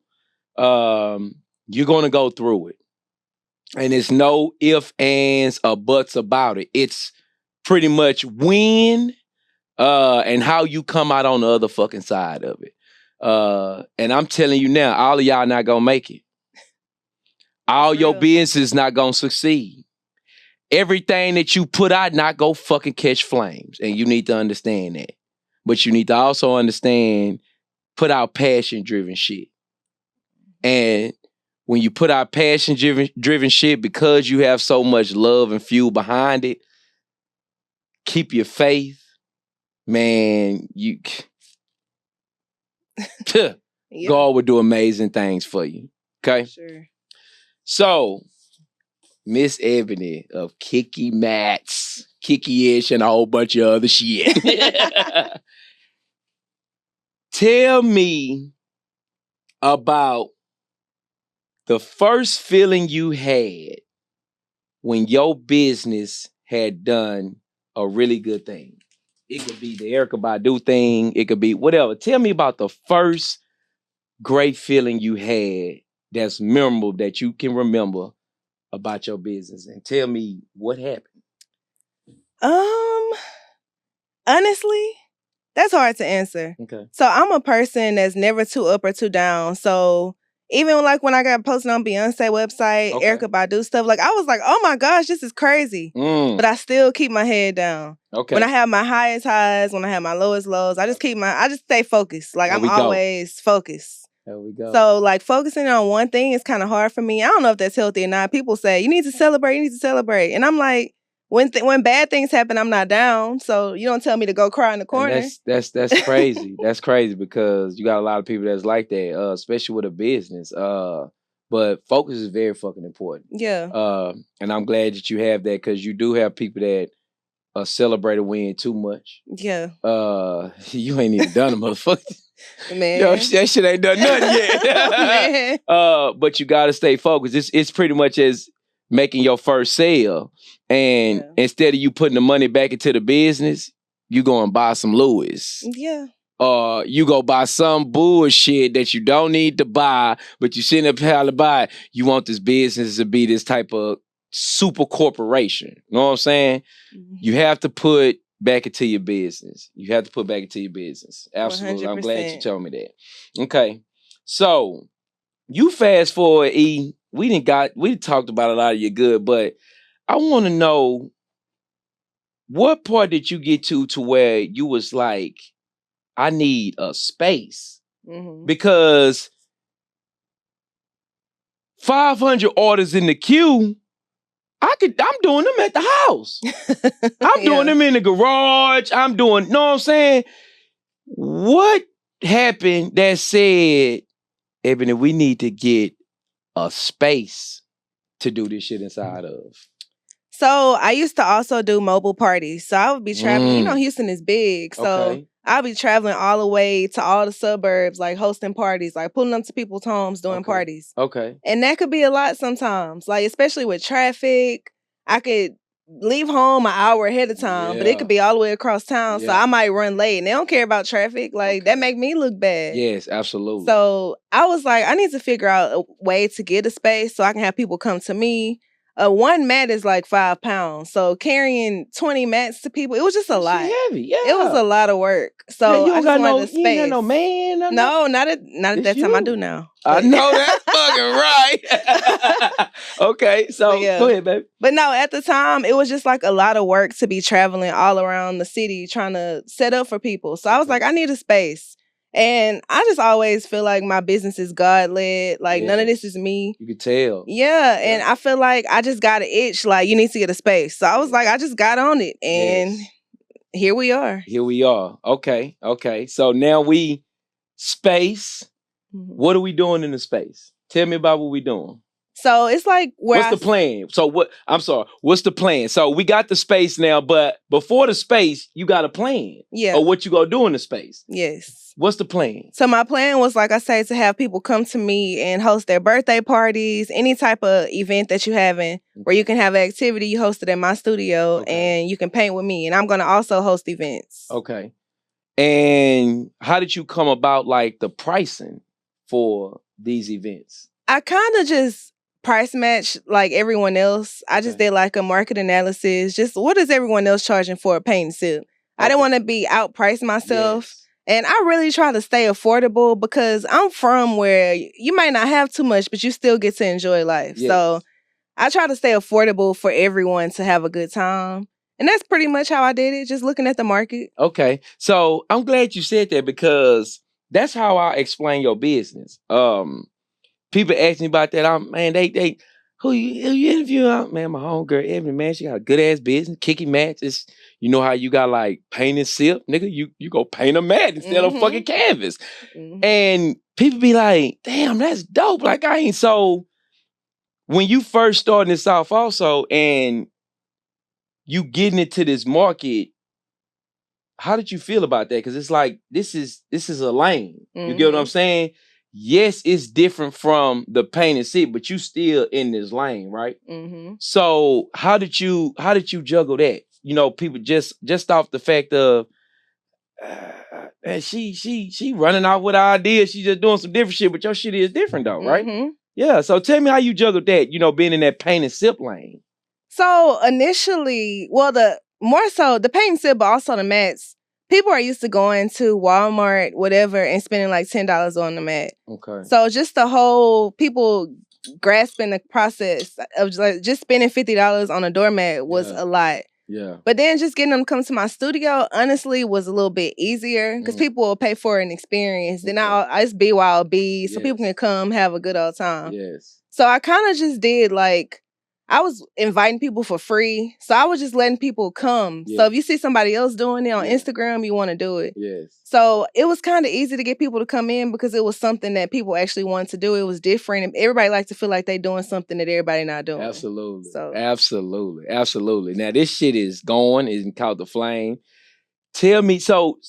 You're going to go through it. And it's no ifs, ands, or buts about it. It's pretty much when and how you come out on the other fucking side of it. And I'm telling you now, all of y'all not gonna make it. All your business is not gonna succeed. Everything that you put out not go fucking catch flames. And you need to understand that. But you need to also understand, put out passion-driven shit. And when you put out passion-driven shit, because you have so much love and fuel behind it, keep your faith. Man, God will do amazing things for you. Okay? Sure. So, Miss Eboni of Kicky Mats, Kicky-ish, and a whole bunch of other shit. Tell me about the first feeling you had when your business had done a really good thing. It could be the Erykah Badu thing. It could be whatever. Tell me about the first great feeling you had that's memorable that you can remember about your business. And tell me what happened. Honestly, that's hard to answer. Okay. So I'm a person that's never too up or too down. So Even like when I got posted on Beyonce website, Okay. Erykah Badu stuff, like I was like, oh my gosh, this is crazy. But I still keep my head down. Okay. When I have my highest highs, when I have my lowest lows, I just stay focused. Like I'm always focused. There we go. So like focusing on one thing is kind of hard for me. I don't know if that's healthy or not. People say you need to celebrate, and I'm like, when bad things happen, I'm not down. So you don't tell me to go cry in the corner. And that's crazy. That's crazy because you got a lot of people that's like that, especially with a business. But focus is very fucking important. Yeah. And I'm glad that you have that because you do have people that celebrate a win too much. Yeah. You ain't even done a motherfucker. Man. Yo, that shit ain't done nothing yet. Man. But you gotta stay focused. It's pretty much as making your first sale. And instead of you putting the money back into the business, you go and buy some Louis. Yeah. You go buy some bullshit that you don't need to buy, but you sitting up here to buy. You want this business to be this type of super corporation. You know what I'm saying? Mm-hmm. You have to put back into your business. You have to put back into your business. Absolutely. 100%. I'm glad you told me that. Okay. So you fast forward, E. We talked about a lot of your good, but I want to know what part did you get to where you was like, I need a space. Mm-hmm. Because 500 orders in the queue, I'm doing them at the house. I'm doing them in the garage. I'm doing, know what I'm saying? What happened that said, Eboni, we need to get a space to do this shit inside of? So I used to also do mobile parties. So I would be traveling. You know, Houston is big. So I'll be traveling all the way to all the suburbs, like hosting parties, like pulling up to people's homes, doing parties. Okay. And that could be a lot sometimes. Like, especially with traffic, I could leave home an hour ahead of time, but it could be all the way across town. So I might run late. And they don't care about traffic. Like, that make me look bad. Yes, absolutely. So I was like, I need to figure out a way to get a space so I can have people come to me. One mat is like 5 pounds. So carrying 20 mats to people, it was just a lot. Heavy, yeah. It was a lot of work. So you I just wanted a space. You ain't got no man? No, not at that time. I do now. I know that's fucking right. Okay, so go ahead, baby. But no, at the time, it was just like a lot of work to be traveling all around the city trying to set up for people. So I was like, I need a space. And I just always feel like my business is God-led. Like, none of this is me. You could tell. Yeah, and I feel like I just got an itch. Like, you need to get a space. So I was like, I just got on it. And here we are. Here we are. Okay. So now space. Mm-hmm. What are we doing in the space? Tell me about what we're doing. So it's like what's the plan? What's the plan? So we got the space now, but before the space, you got a plan. Yeah. Or what you gonna do in the space. Yes. What's the plan? So my plan was, like I say, to have people come to me and host their birthday parties, any type of event that you having where you can have an activity, you host it in my studio and you can paint with me. And I'm gonna also host events. Okay. And how did you come about like the pricing for these events? I kind of just price match like everyone else. I just did like a market analysis. Just what is everyone else charging for a paint and sip? I didn't want to be outpriced myself. Yes. And I really try to stay affordable because I'm from where you might not have too much, but you still get to enjoy life. Yes. So I try to stay affordable for everyone to have a good time. And that's pretty much how I did it, just looking at the market. Okay. So I'm glad you said that because that's how I explain your business. People ask me about that. Who you interviewing? Man, my homegirl Eboni, man, she got a good ass business. Kicky Mats. It's, you know how you got like paint and sip, nigga. You go paint a mat instead of fucking canvas. Mm-hmm. And people be like, damn, that's dope. Like so when you first starting this off also and you getting into this market, how did you feel about that? Because it's like this is a lane. Mm-hmm. You get what I'm saying? Yes, it's different from the paint and sip, but you still in this lane, right? Mm-hmm. So how did you juggle that? You know, people just off the fact of she running out with ideas, she just doing some different shit, but your shit is different though, right? Mm-hmm. Yeah. So tell me how you juggled that, you know, being in that paint and sip lane. So initially, the paint and sip, but also the mats, people are used to going to Walmart, whatever, and spending like $10 on the mat. Okay. So just the whole people grasping the process of just spending $50 on a doormat was a lot. Yeah. But then just getting them to come to my studio, honestly, was a little bit easier because people will pay for an experience. Then I just BYOB so people can come have a good old time. Yes. So I kind of just did like, I was inviting people for free. So I was just letting people come. So if you see somebody else doing it on Instagram, you want to do it. Yes. So it was kind of easy to get people to come in because it was something that people actually wanted to do. It was different. And everybody likes to feel like they're doing something that everybody not doing. Absolutely. So. Absolutely. Now this shit is going, is called the flame. Tell me, so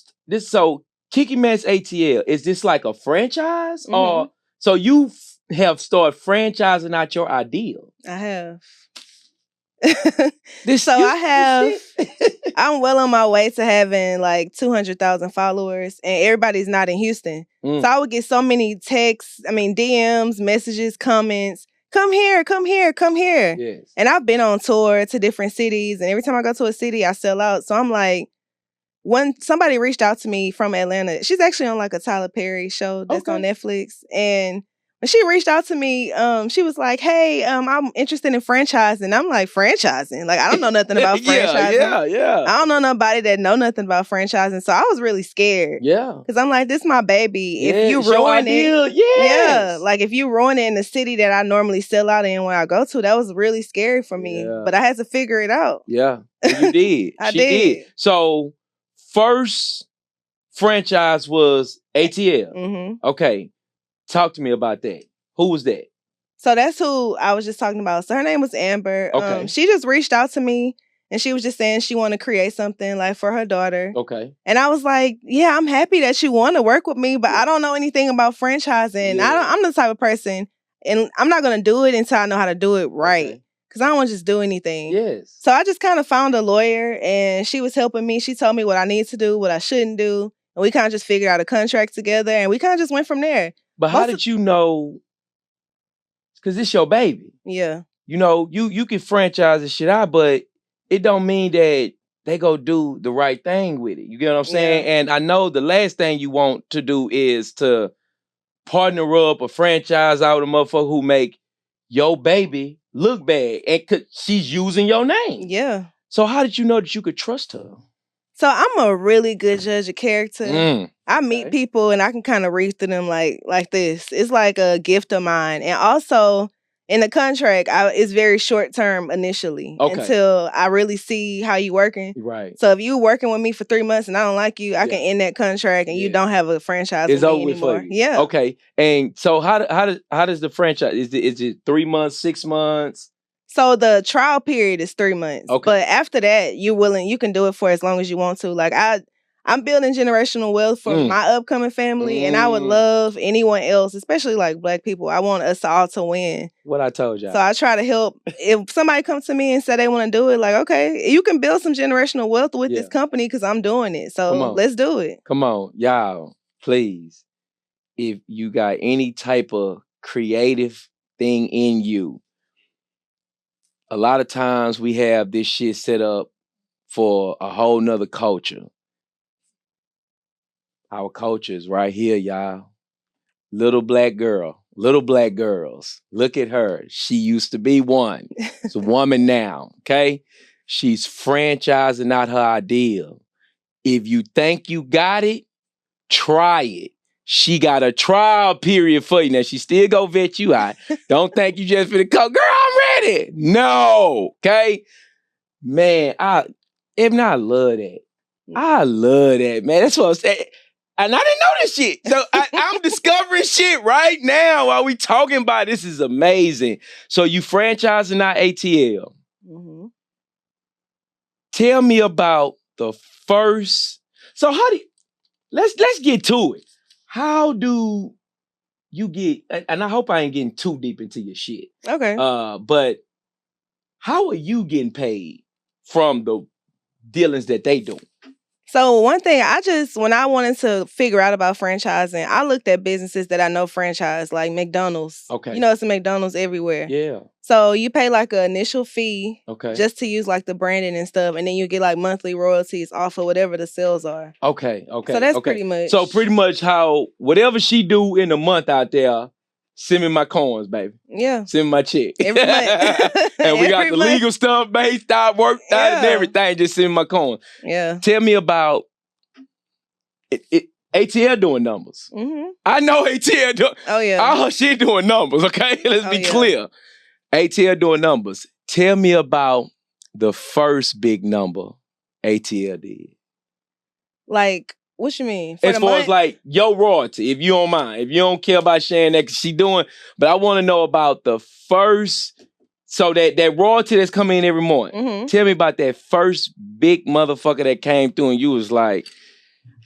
Kicky Mats ATL, is this like a franchise? Or so you have started franchising out your ideal? I have. I have. I'm well on my way to having like 200,000 followers, and everybody's not in Houston. So I would get so many texts, DMs, messages, comments. Come here, come here, come here. Yes. And I've been on tour to different cities, and every time I go to a city, I sell out. So I'm like, when somebody reached out to me from Atlanta, she's actually on like a Tyler Perry show that's on Netflix. And when she reached out to me, she was like, hey, I'm interested in franchising. I'm like, franchising? Like, I don't know nothing about franchising. Yeah. I don't know nobody that know nothing about franchising. So I was really scared. Yeah. Because I'm like, this is my baby. Yeah, if you ruin it. Yes. Yeah. Like, if you ruin it in the city that I normally sell out in where I go to, that was really scary for me. But I had to figure it out. Yeah. You did. I She did. So first franchise was ATL. Okay. Talk to me about that. Who was that? So that's who I was just talking about. So her name was Amber. Okay. She just reached out to me and she was just saying she wanted to create something like for her daughter. Okay. And I was like, yeah, I'm happy that you want to work with me, but I don't know anything about franchising. I'm the type of person, and I'm not going to do it until I know how to do it right. Because I don't want to just do anything. Yes. So I just kind of found a lawyer, and she was helping me. She told me what I need to do, what I shouldn't do. And we kind of just figured out a contract together, and we kind of just went from there. But how did you know? Because it's your baby. Yeah. You know, you can franchise this shit out, but it don't mean that they go do the right thing with it. You get what I'm saying? And I know the last thing you want to do is to partner up a franchise out with a motherfucker who make your baby look bad, and she's using your name. Yeah. So how did you know that you could trust her? So I'm a really good judge of character. I meet people and I can kind of read through them like this. It's like a gift of mine. And also in the contract, it's very short term initially until I really see how you working. Right. So if you working with me for 3 months and I don't like you, I can end that contract and you don't have a franchise with me anymore. For you. Yeah. Okay. And so how does the franchise? Is it 3 months, 6 months? So the trial period is 3 months. Okay. But after that, you can do it for as long as you want to. Like I'm building generational wealth for my upcoming family, and I would love anyone else, especially like Black people. I want us all to win. What I told y'all. So I try to help. If somebody comes to me and say they want to do it, like, okay, you can build some generational wealth with this company because I'm doing it. So let's do it. Come on, y'all, please. If you got any type of creative thing in you, a lot of times we have this shit set up for a whole nother culture. Our culture is right here, y'all. Little black girls. Look at her. She used to be one. It's a woman now, okay? She's franchising out her ideal. If you think you got it, try it. She got a trial period for you. Now, she still go vet you out. Don't think you just finna go, girl, I'm ready. No, okay? Man, Eboni, I love that. I love that, man. That's what I'm saying. And I didn't know this shit. So I'm discovering shit right now while we talking about it. This is amazing. So you franchising out ATL. Tell me about the first. So how do you, let's get to it. How do you get, and I hope I ain't getting too deep into your shit. Okay. But how are you getting paid from the dealings that they do? So one thing when I wanted to figure out about franchising, I looked at businesses that I know franchise, like McDonald's. Okay. You know, it's a McDonald's everywhere. Yeah. So you pay like an initial fee Okay. just to use like the branding and stuff, and then you get like monthly royalties off of whatever the sales are. Okay. So that's pretty much. So pretty much how whatever she do in a month out there, send me my coins, baby. Yeah. Send me my check. Every month. And we got the legal stuff based out, worked out, and everything. Just send me my coins. Yeah. Tell me about ATL doing numbers. Mm-hmm. I know ATL doing. Oh yeah. All her shit doing numbers. Okay, let's be clear. ATL doing numbers. Tell me about the first big number ATL did. Like, what you mean? As far as like your royalty, if you don't mind, if you don't care about sharing that, 'cause she doing, but I want to know about the first. So that royalty that's coming in every month. Mm-hmm. Tell me about that first big motherfucker that came through and you was like,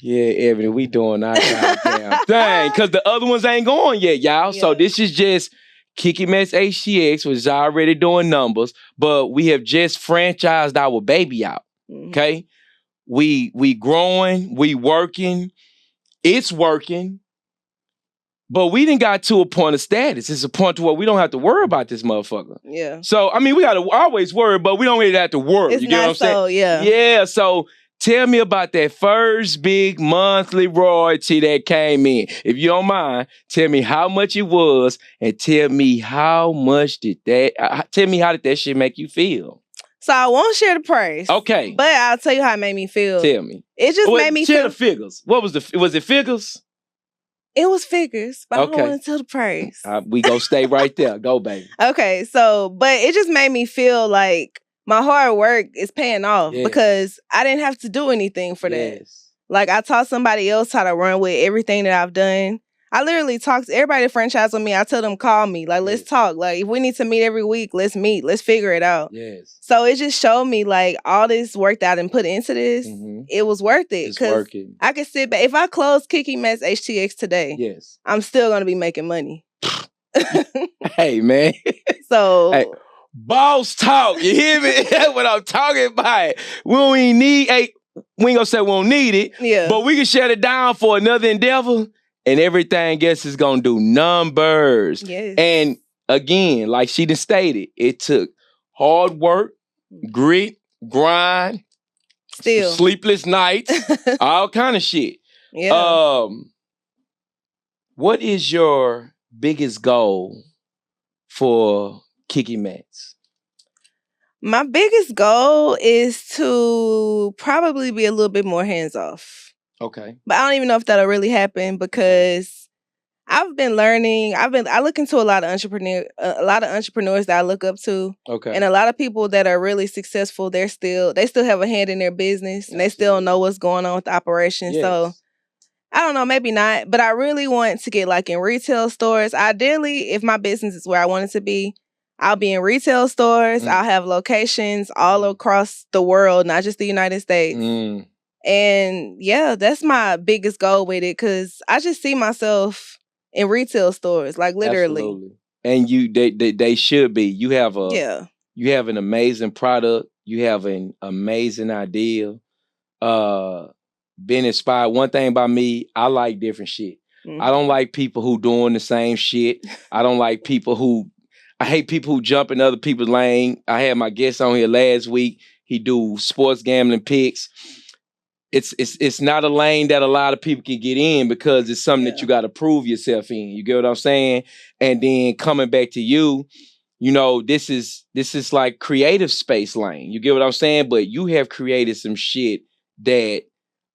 yeah, Eboni, we doing our goddamn thing. Because the other ones ain't going yet, y'all. Yeah. So this is just Kicky Mats HTX, which is already doing numbers, but we have just franchised our baby out. Mm-hmm. Okay? We growing, we working, it's working. But we didn't got to a point of status. It's a point to where we don't have to worry about this motherfucker. Yeah. So, I mean, we got to always worry, but we don't really have to worry. It's you get what I'm saying? Yeah. Yeah, so tell me about that first big monthly royalty that came in. If you don't mind, tell me how much it was and tell me how much did that, tell me how did that shit make you feel? So I won't share the price. Okay. But I'll tell you how it made me feel. Tell me. It just made me share feel. the figures. Was it figures? It was figures, but I don't want to tell the price. We go stay right there. Go, baby. Okay, so, but it just made me feel like my hard work is paying off because I didn't have to do anything for that. Like, I taught somebody else how to run with everything that I've done. I literally talk to everybody that franchise with me. I tell them, call me. Like, let's talk. Like, if we need to meet every week, let's meet. Let's figure it out. Yes. So it just showed me, like, all this work that I done put into this, it was worth it. It's working. I could sit back. If I close Kicky Mats HTX today, I'm still going to be making money. Hey, man. So... Hey. Boss talk, you hear me? That's what I'm talking about. We don't even need we ain't gonna say we don't need it, but we can shut it down for another endeavor and everything else is gonna do numbers. Yes. And again, like she done stated, it took hard work, grit, grind, sleepless nights, all kind of shit. Yeah. What is your biggest goal for Kicky Mats? My biggest goal is to probably be a little bit more hands-off. Okay. But I don't even know if that'll really happen because I've been learning. I look into a lot of entrepreneurs that I look up to. Okay. And a lot of people that are really successful, they still have a hand in their business and they still know what's going on with the operation. Yes. So I don't know, maybe not. But I really want to get like in retail stores. Ideally, if my business is where I want it to be, I'll be in retail stores. I'll have locations all across the world, not just the United States. And yeah, that's my biggest goal with it because I just see myself in retail stores, like literally. Absolutely. And they should be. You have an amazing product. You have an amazing idea. Been inspired. One thing about me, I like different shit. I don't like people who doing the same shit. I don't like people who. I hate people who jump in other people's lane. I had my guest on here last week. He do sports gambling picks. It's not a lane that a lot of people can get in because it's something that you got to prove yourself in. You get what I'm saying? And then coming back to you, you know, this is like creative space lane. You get what I'm saying? But you have created some shit that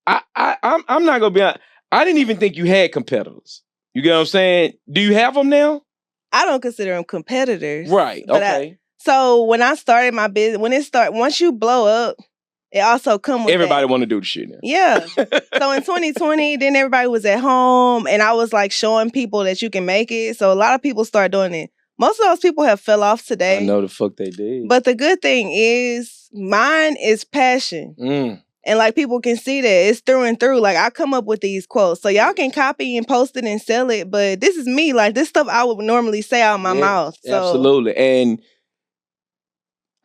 I'm not gonna be honest. I didn't even think you had competitors. You get what I'm saying? Do you have them now? I don't consider them competitors. Right. Okay. So when I started my business, once you blow up, it also comes with everybody want to do the shit now. Yeah. So in 2020, then everybody was at home and I was like showing people that you can make it. So a lot of people start doing it. Most of those people have fell off today. I know the fuck they did. But the good thing is mine is passion. And like people can see that it's through and through. Like I come up with these quotes. So y'all can copy and post it and sell it. But this is me. Like this stuff I would normally say out of my mouth. So. Absolutely. And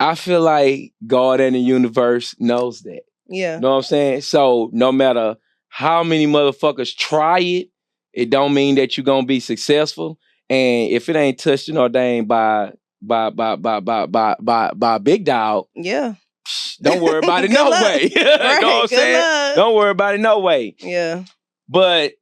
I feel like God and the universe knows that. Yeah. You know what I'm saying? So no matter how many motherfuckers try it, it don't mean that you're gonna be successful. And if it ain't touched and ordained by Big Dog, Yeah. don't worry about it Good no luck. way. You know what I'm Good saying? luck. Don't worry about it no way. Yeah. But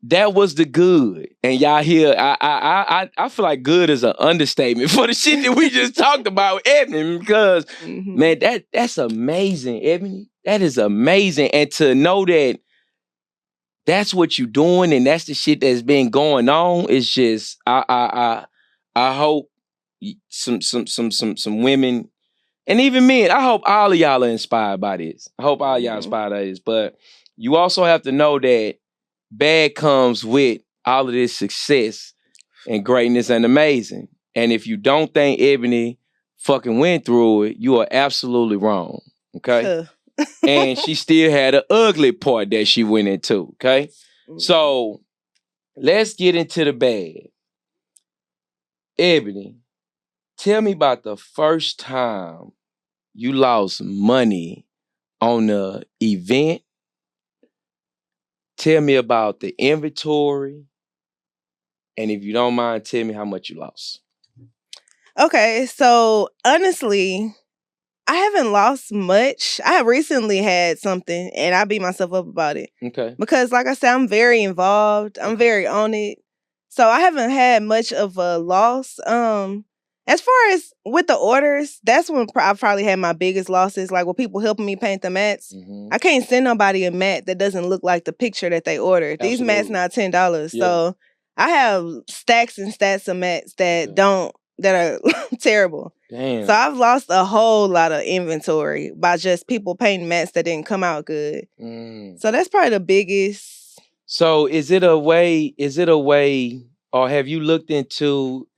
that was the good. And y'all here, I feel like good is an understatement for the shit that we just talked about with Ebony, because man, that's amazing, Ebony. That is amazing. And to know that that's what you're doing and that's the shit that's been going on, is just I hope some women and even men, I hope all of y'all are inspired by this. I hope all y'all inspired by this. But you also have to know that bad comes with all of this success and greatness and amazing. And if you don't think Ebony fucking went through it, you are absolutely wrong. Okay? And she still had an ugly part that she went into. Okay? So let's get into the bad. Ebony, tell me about the first time you lost money on the event. Tell me about the inventory. And if you don't mind, tell me how much you lost. Okay, so honestly, I haven't lost much. I have recently had something and I beat myself up about it. Okay. Because like I said, I'm very involved. I'm very on it. So I haven't had much of a loss. As far as with the orders, that's when I probably had my biggest losses. Like with people helping me paint the mats. I can't send nobody a mat that doesn't look like the picture that they ordered. These mats not $10. Yeah. So I have stacks and stacks of mats that that are terrible. Damn. So I've lost a whole lot of inventory by just people painting mats that didn't come out good. So that's probably the biggest. So is it a way, or have you looked into,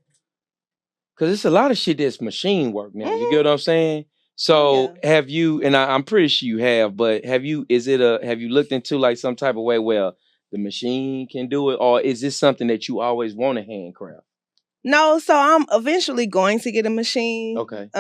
because it's a lot of shit that's machine work now. You get what I'm saying? So have you, and I'm pretty sure you have, but have you looked into like some type of way where the machine can do it, or is this something that you always want to handcraft? No, so I'm eventually going to get a machine. Okay.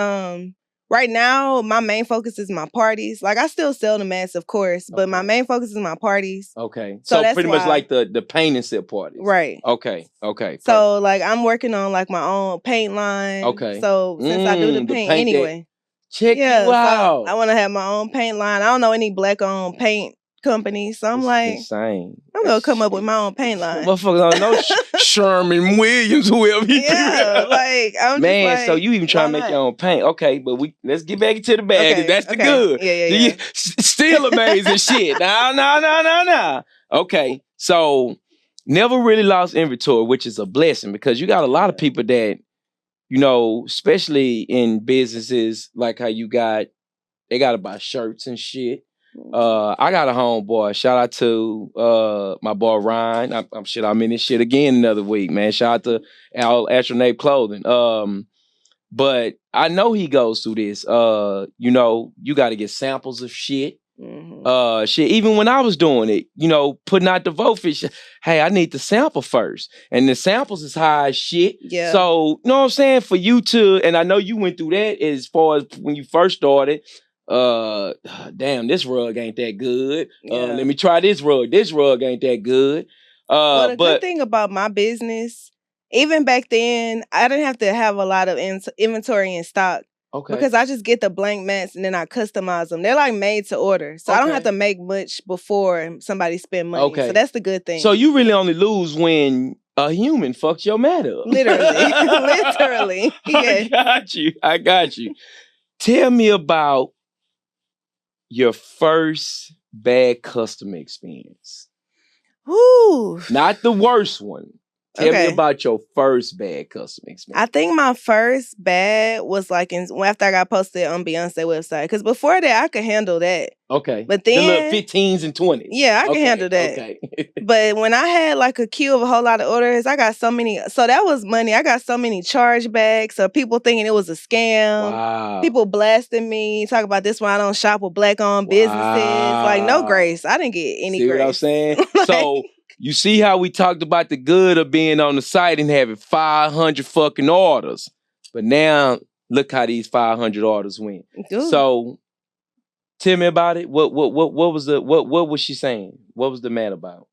Right now, my main focus is my parties. Like I still sell the mats, of course, but my main focus is my parties. Okay. So that's pretty much like the paint and sip parties. Right. Okay. Okay. So like I'm working on like my own paint line. Okay. So since I do the paint anyway. Check you out. So I want to have my own paint line. I don't know any black-owned paint company, so I'm like, insane. I'm gonna come up with my own paint line. Motherfuckers don't know Sherman Williams, whoever he like I'm man. just like, so you even trying to make your own paint? Okay, but let's get back into the bag. Okay, that's the good. Yeah. Still amazing shit. Nah. Okay, so never really lost inventory, which is a blessing because you got a lot of people that, you know, especially in businesses like how you got, they got to buy shirts and shit. I got a homeboy. Shout out to my boy Ryan. I'm in this shit again another week, man. Shout out to Astronaut Clothing. But I know he goes through this. You know, you got to get samples of shit. Shit. Even when I was doing it, you know, putting out the vote fish. Hey, I need the sample first, and the samples is high as shit. Yeah. So you know what I'm saying? For you to, and I know you went through that as far as when you first started. Damn, this rug ain't that good. Let me try this rug. This rug ain't that good. Well, the good thing about my business, even back then, I didn't have to have a lot of inventory in stock. Okay. Because I just get the blank mats and then I customize them. They're like made to order. So I don't have to make much before somebody spend money. Okay. So that's the good thing. So you really only lose when a human fucks your mat up. Literally. Literally. Yeah. I got you. Tell me about your first bad customer experience. Whew. Not the worst one. Tell me about your first bad customer experience. I think my first bad was like after I got posted on Beyonce website. Because before that, I could handle that. Okay. But then the little 15s and 20s. Yeah, I can handle that. Okay. But when I had like a queue of a whole lot of orders, I got so many. So that was money. I got so many chargebacks of people thinking it was a scam. Wow. People blasting me, talk about this one. I don't shop with black-owned businesses. Like no grace. I didn't get any grace. See what I'm saying? So you see how we talked about the good of being on the site and having 500 fucking orders. But now look how these 500 orders went. Dude. So Tell me about it. What was she saying? What was the mat about?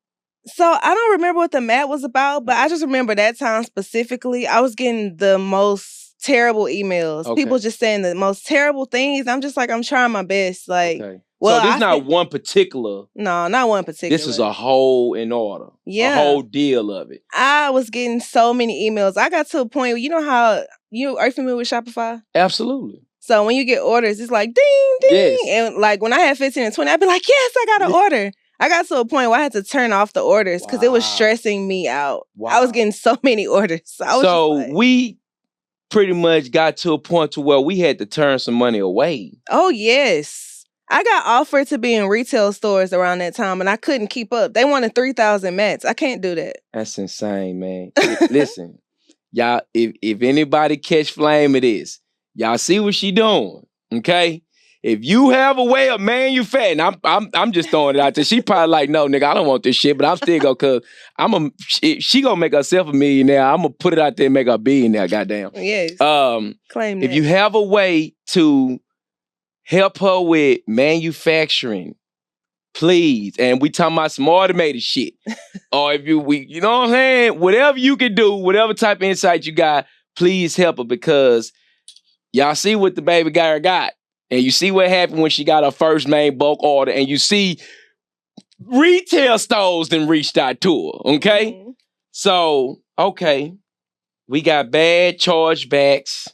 So I don't remember what the mat was about, but I just remember that time specifically, I was getting the most terrible emails. Okay. People just saying the most terrible things. I'm just like, I'm trying my best. Like, okay. well, so this not one particular. No, not one particular. This is a whole in order. Yeah. A whole deal of it. I was getting so many emails. I got to a point where, you know how, are you familiar with Shopify? Absolutely. So when you get orders, it's like, ding, ding. Yes. And like when I had 15 and 20, I'd be like, yes, I got an order. I got to a point where I had to turn off the orders because it was stressing me out. Wow. I was getting so many orders. So we pretty much got to a point to where we had to turn some money away. Oh, yes. I got offered to be in retail stores around that time, and I couldn't keep up. They wanted 3,000 mats. I can't do that. That's insane, man. Listen, y'all, if anybody catch flame of this, y'all see what she doing, okay? If you have a way of manufacturing, I'm just throwing it out there. She probably like, no, nigga, I don't want this shit, but I'm still gonna, cause she gonna make herself a millionaire. I'm gonna put it out there and make her a billionaire, goddamn. Yes. Claim that. If you have a way to help her with manufacturing, please, and we talking about some automated shit. Or if you know what I'm saying? Whatever you can do, whatever type of insight you got, please help her because y'all see what the baby girl got. And you see what happened when she got her first main bulk order. And you see retail stores then reached out to her. Okay? Mm-hmm. So, okay. We got bad chargebacks.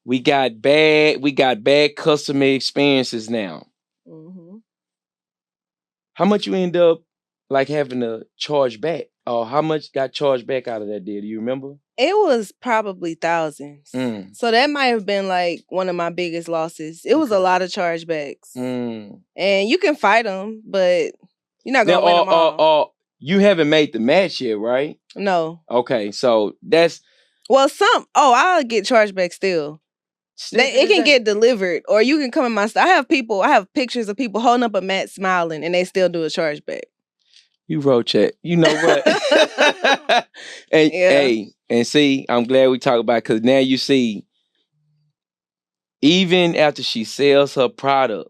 We got bad customer experiences now. Mm-hmm. How much you end up like having to charge back? Or how much got charged back out of that deal? Do you remember? It was probably thousands. So that might have been like one of my biggest losses. It was a lot of chargebacks. And you can fight them, but you're not going to win them all. You haven't made the match yet, right? No. Okay, so that's... Well, I'll get chargeback still. It can get delivered, or you can come in my store. I have pictures of people holding up a mat smiling, and they still do a chargeback. You wrote chat. You know what? And see, I'm glad we talk about it because now you see, even after she sells her product,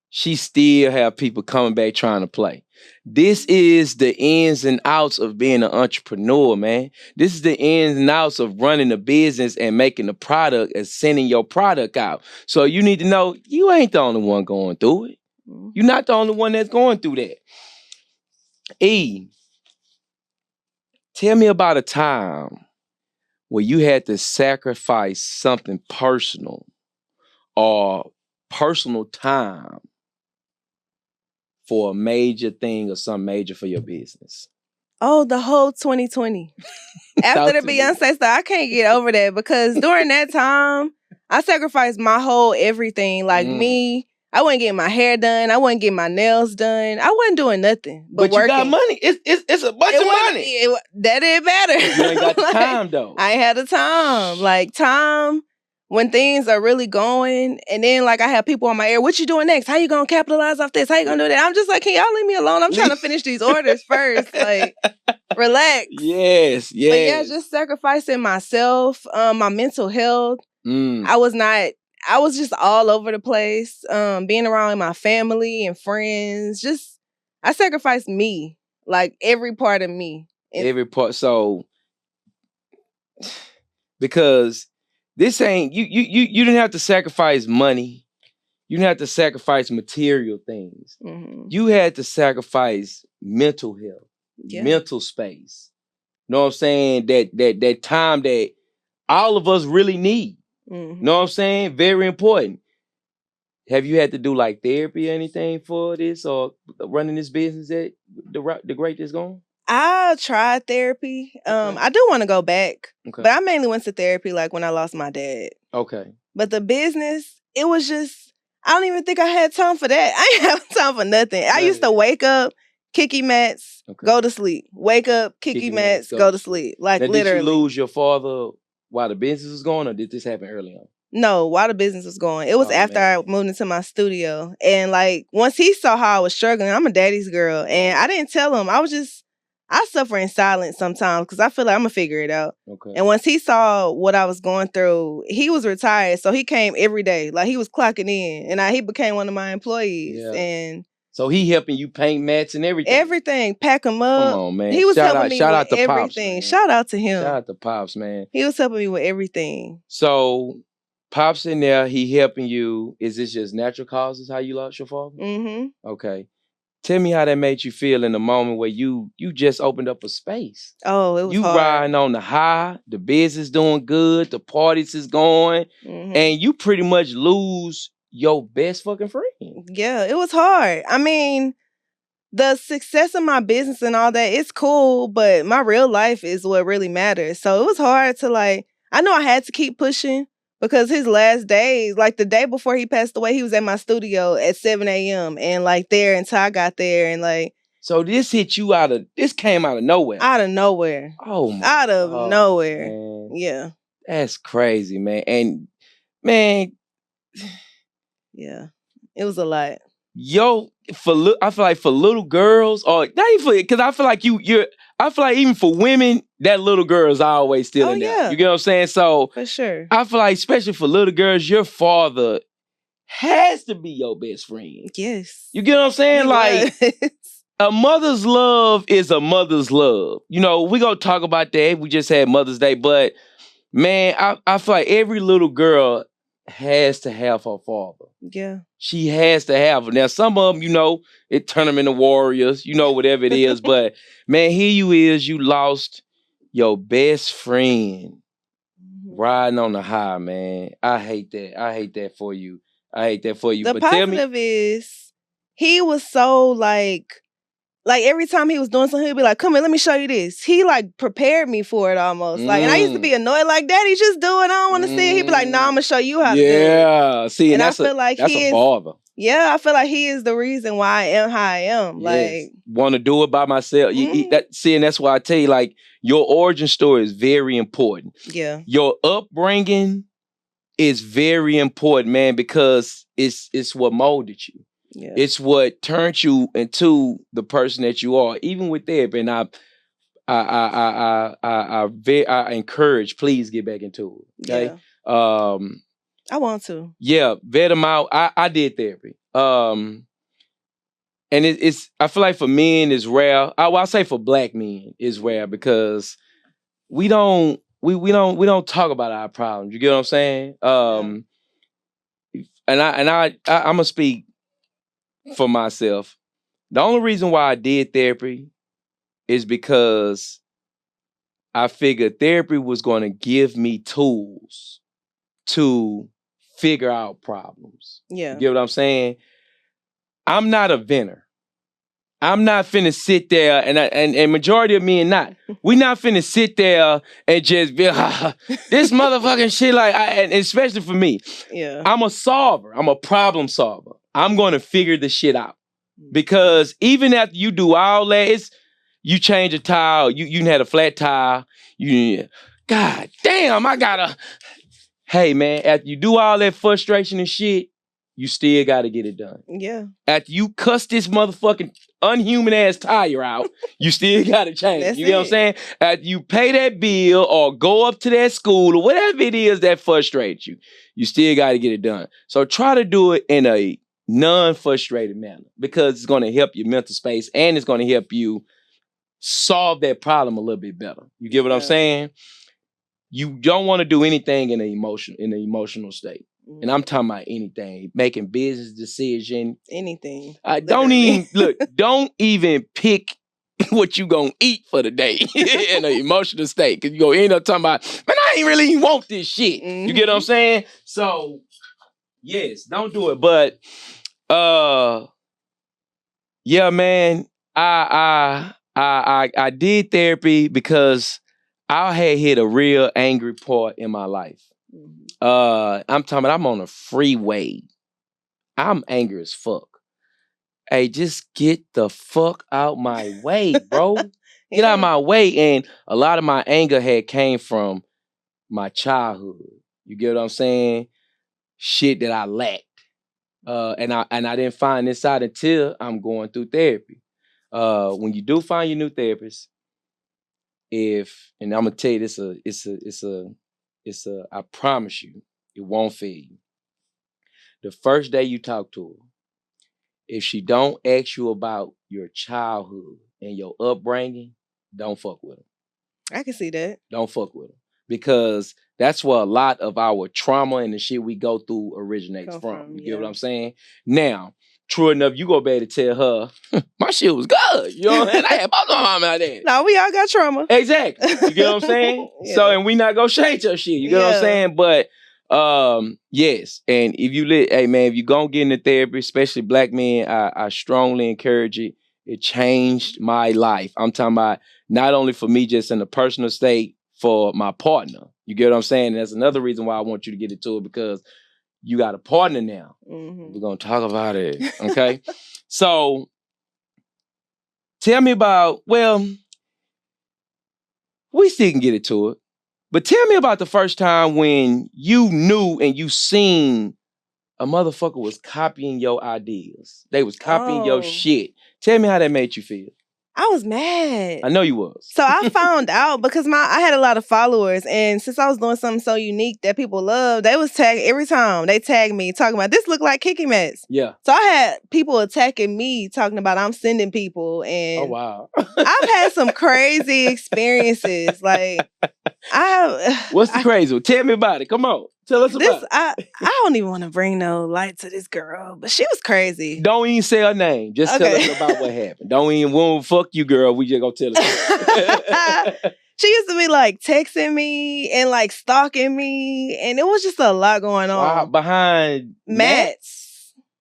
she still have people coming back trying to play. This is the ins and outs of being an entrepreneur, man. This is the ins and outs of running a business and making a product and sending your product out. So you need to know you ain't the only one going through it. You're not the only one that's going through that. E, tell me about a time where you had to sacrifice something personal or personal time for a major thing or something major for your business. Oh, the whole 2020. After the Beyonce stuff, I can't get over that because during that time, I sacrificed my whole everything. Like me, I wasn't getting my hair done. I wasn't getting my nails done. I wasn't doing nothing but working. You got money. It's a bunch of money. That didn't matter. You ain't got the time, though. I ain't had the time. Like, time when things are really going, and then, like, I have people on my ear, what you doing next? How you gonna capitalize off this? How you gonna do that? I'm just like, can y'all leave me alone? I'm trying to finish these orders first. Like, relax. Yes. But yeah, just sacrificing myself, my mental health. I was just all over the place. Being around my family and friends. Just, I sacrificed me. Like, every part of me. Every part. So, because this ain't, you didn't have to sacrifice money. You didn't have to sacrifice material things. Mm-hmm. You had to sacrifice mental health, mental space. You know what I'm saying? That time that all of us really need. Mm-hmm. You know what I'm saying? Very important. Have you had to do like therapy or anything for this or running this business that the great is going? I tried therapy. Okay. I do want to go back, but I mainly went to therapy like when I lost my dad. Okay. But the business, it was just, I don't even think I had time for that. I didn't have time for nothing. I used to wake up, Kicky Mats, go to sleep. Wake up, Kicky Mats, go to sleep. Like now, literally. Did you lose your father while the business was going, or did this happen early on? No, while the business was going. It was after I moved into my studio. And like, once he saw how I was struggling, I'm a daddy's girl. And I didn't tell him. I was just I suffer in silence sometimes because I feel like I'm gonna figure it out. Okay. And once he saw what I was going through, he was retired, so he came every day. Like he was clocking in, and he became one of my employees. Yeah. And so he helping you paint mats and everything. Pack him up. Come on, man. He was Shout helping out, me shout with out to Pops, everything. man. Shout out to him. Shout out to Pops, man. He was helping me with everything. So Pops in there, he helping you. Is this just natural causes how you lost your father? Mm-hmm. Okay. Tell me how that made you feel in the moment where you just opened up a space. Oh, it was you hard. riding on the high, the business doing good, the parties is going, and you pretty much lose your best fucking friend. Yeah, it was hard. I mean, the success of my business and all that, it's cool, but my real life is what really matters. So it was hard to I know I had to keep pushing because his last days, like the day before he passed away, he was at my studio at 7 a.m. and there until I got there and So this hit you this came out of nowhere. Out of nowhere. Oh my Out of nowhere. man. Yeah. That's crazy, man. And man, yeah. It was a lot. Yo, I feel like for little girls, or not even because I feel like I feel like even for women, that little girl is always still in there. Yeah. You get what I'm saying? So for sure. I feel like especially for little girls, your father has to be your best friend. Yes. You get what I'm saying? He like was. a mother's love is a mother's love. You know, we gonna talk about that. We just had Mother's Day, but man, I feel like every little girl has to have her father. Yeah. She has to have her. Now, some of them, it turn them into warriors, whatever it is. But man, here you lost your best friend riding on the high, man. I hate that. I hate that for you. The but positive is he was so every time he was doing something, he'd be like, come here, let me show you this. He prepared me for it almost. And I used to be annoyed Daddy, just do it. I don't want to see it. He'd be like, no, I'm gonna show you how to do it. Yeah. See, and I feel like that's a father. Yeah, I feel like he is the reason why I am how I am. Yes. Want to do it by myself. And that's why I tell you, your origin story is very important. Yeah. Your upbringing is very important, man, because it's what molded you. Yeah. It's what turned you into the person that you are. Even with therapy, and I encourage, please get back into it. Okay. Yeah. I want to. Yeah, vet them out. I did therapy. And it's I feel like for men it's rare. I'll say for black men it's rare because we don't talk about our problems. You get what I'm saying? And I'm gonna speak for myself. The only reason why I did therapy is because I figured therapy was going to give me tools to figure out problems. Yeah. You get what I'm saying? I'm not a venter. I'm not finna sit there, and majority of men not. We not finna sit there and just be this motherfucking shit. And especially for me, yeah, I'm a solver. I'm a problem solver. I'm gonna figure the shit out because even after you do all that, you change a tire. You had a flat tire. God damn, I gotta. Hey man, after you do all that frustration and shit, you still gotta get it done. Yeah. After you cuss this motherfucking unhuman ass tire out, you still gotta change. You know what I'm saying? After you pay that bill or go up to that school or whatever it is that frustrates you, you still gotta get it done. So try to do it in a non-frustrated manner because it's gonna help your mental space and it's gonna help you solve that problem a little bit better. You get what I'm saying? You don't want to do anything in an emotional state. And I'm talking about anything, making business decision. Anything. Don't even pick what you gonna eat for the day in an emotional state. Cause you gonna end up talking about, man, I ain't really want this shit. You get what I'm saying? So yes, don't do it. But yeah, man, I did therapy because I had hit a real angry part in my life. I'm talking about I'm on a freeway. I'm angry as fuck. Hey, just get the fuck out my way, bro. Get out of my way. And a lot of my anger had came from my childhood. You get what I'm saying? Shit that I lacked. And I didn't find this out until I'm going through therapy. When you do find your new therapist, and I'm gonna tell you this, I promise you, it won't fail you. The first day you talk to her, if she don't ask you about your childhood and your upbringing, don't fuck with her. I can see that. Don't fuck with her. Because that's where a lot of our trauma and the shit we go through originates from. You get what I'm saying? Now, true enough, you go back to tell her, my shit was good. You know what I'm saying? I had both my mom out there. No, we all got trauma. Exactly. You get what I'm saying? Yeah. So, and we not gonna change her shit. You get what I'm saying? But yes. And if you hey man, if you gonna get into therapy, especially black men, I strongly encourage it. It changed my life. I'm talking about not only for me just in a personal state, for my partner. You get what I'm saying? And that's another reason why I want you to get into it, because you got a partner now. Mm-hmm. We're gonna talk about it. Okay. So tell me about, well, we still can get into it. But tell me about the first time when you knew and you seen a motherfucker was copying your ideas. They was copying your shit. Tell me how that made you feel. I was mad. I know you was. So I found out because I had a lot of followers, and since I was doing something so unique that people love, they was every time they tag me talking about this look like Kicky Mats. Yeah. So I had people attacking me talking about I'm sending people, and oh wow, I've had some crazy experiences. Like What's the crazy one? Tell me about it. Come on. Tell us about it. I don't even want to bring no light to this girl, but she was crazy. Don't even say her name. Just tell us about what happened. Don't even, we won't fuck you, girl. We just gonna tell us. She used to be like texting me and like stalking me, and it was just a lot going on. Wow, behind Mats.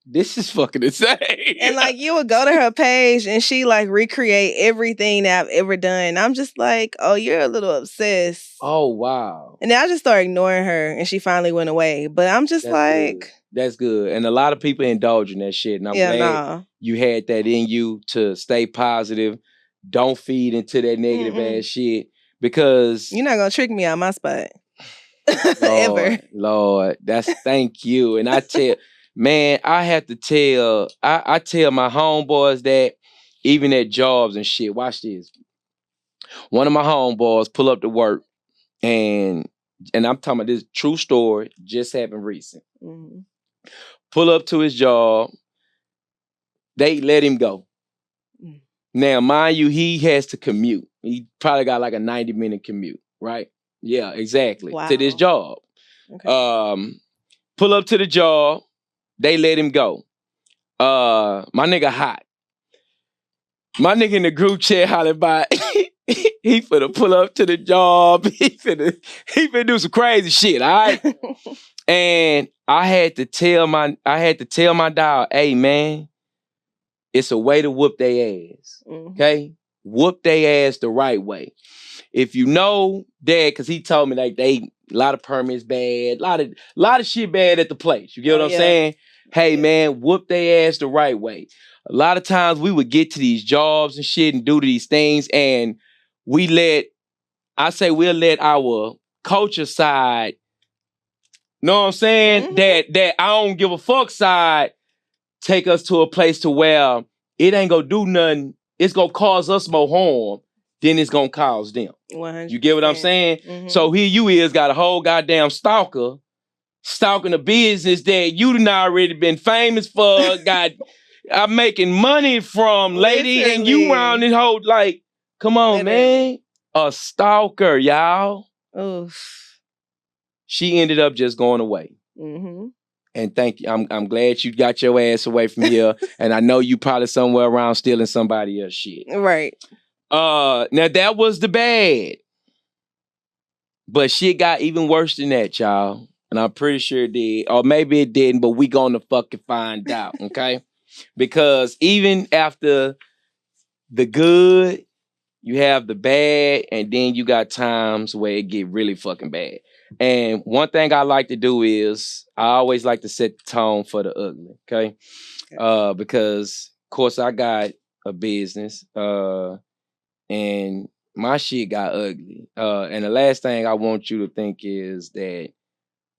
This is fucking insane. And like you would go to her page and she like recreate everything that I've ever done. I'm just like, oh, you're a little obsessed. Oh, wow. And then I just started ignoring her and she finally went away. But I'm just like... Good. That's good. And a lot of people indulge in that shit. And I'm glad you had that in you to stay positive. Don't feed into that negative ass shit. Because... You're not going to trick me out my spot. Lord, ever. Lord, thank you. And I tell... Man, I have to tell, I tell my homeboys that even at jobs and shit. Watch this. One of my homeboys pull up to work, and I'm talking about this true story, just happened recent. Mm-hmm. Pull up to his job, they let him go. Mm. Now, mind you, he has to commute. He probably got like a 90-minute commute, right? Yeah, exactly. Wow. To this job. Okay. Pull up to the job. They let him go. My nigga hot. My nigga in the group chat hollered by. He finna pull up to the job. He finna do some crazy shit, all right? And I had to tell my dog, hey man, it's a way to whoop their ass. Mm-hmm. Okay? Whoop their ass the right way. If you know that, because he told me like a lot of permits bad, a lot of shit bad at the place. You get what I'm saying? Hey man, whoop their ass the right way. A lot of times we would get to these jobs and shit and do these things, and we'll let our culture side, know what I'm saying? Mm-hmm. That I don't give a fuck side take us to a place to where it ain't gonna do nothing. It's gonna cause us more harm than it's gonna cause them. 100%. You get what I'm saying? Mm-hmm. So here you is got a whole goddamn stalker stalking a business that you done already been famous for, I'm making money from, lady, literally. And you around this whole, like, come on, literally. Man. A stalker, y'all. Oof. She ended up just going away. Mm-hmm. And thank you. I'm glad you got your ass away from here. And I know you probably somewhere around stealing somebody else's shit. Right. Now that was the bad. But shit got even worse than that, y'all. And I'm pretty sure it did. Or maybe it didn't, but we gonna fucking find out, okay? Because even after the good, you have the bad, and then you got times where it get really fucking bad. And one thing I like to do is I always like to set the tone for the ugly, okay? Because, of course, I got a business, and my shit got ugly. And the last thing I want you to think is that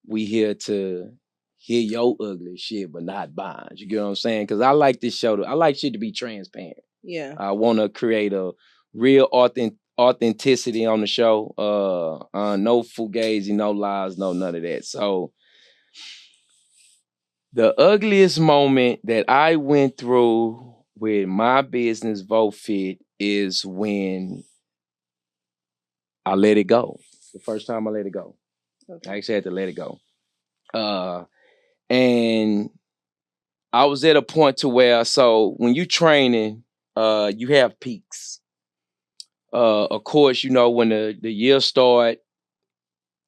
we here to hear your ugly shit, but not mine. You get what I'm saying? Because I like this show. I like shit to be transparent. Yeah. I want to create a real authenticity on the show. No fugazi, no lies, no none of that. So the ugliest moment that I went through with my business Vote Fit is when I let it go. The first time I let it go. Okay. I actually had to let it go. And I was at a point to where, so when you training, you have peaks. Of course, you know, when the year start,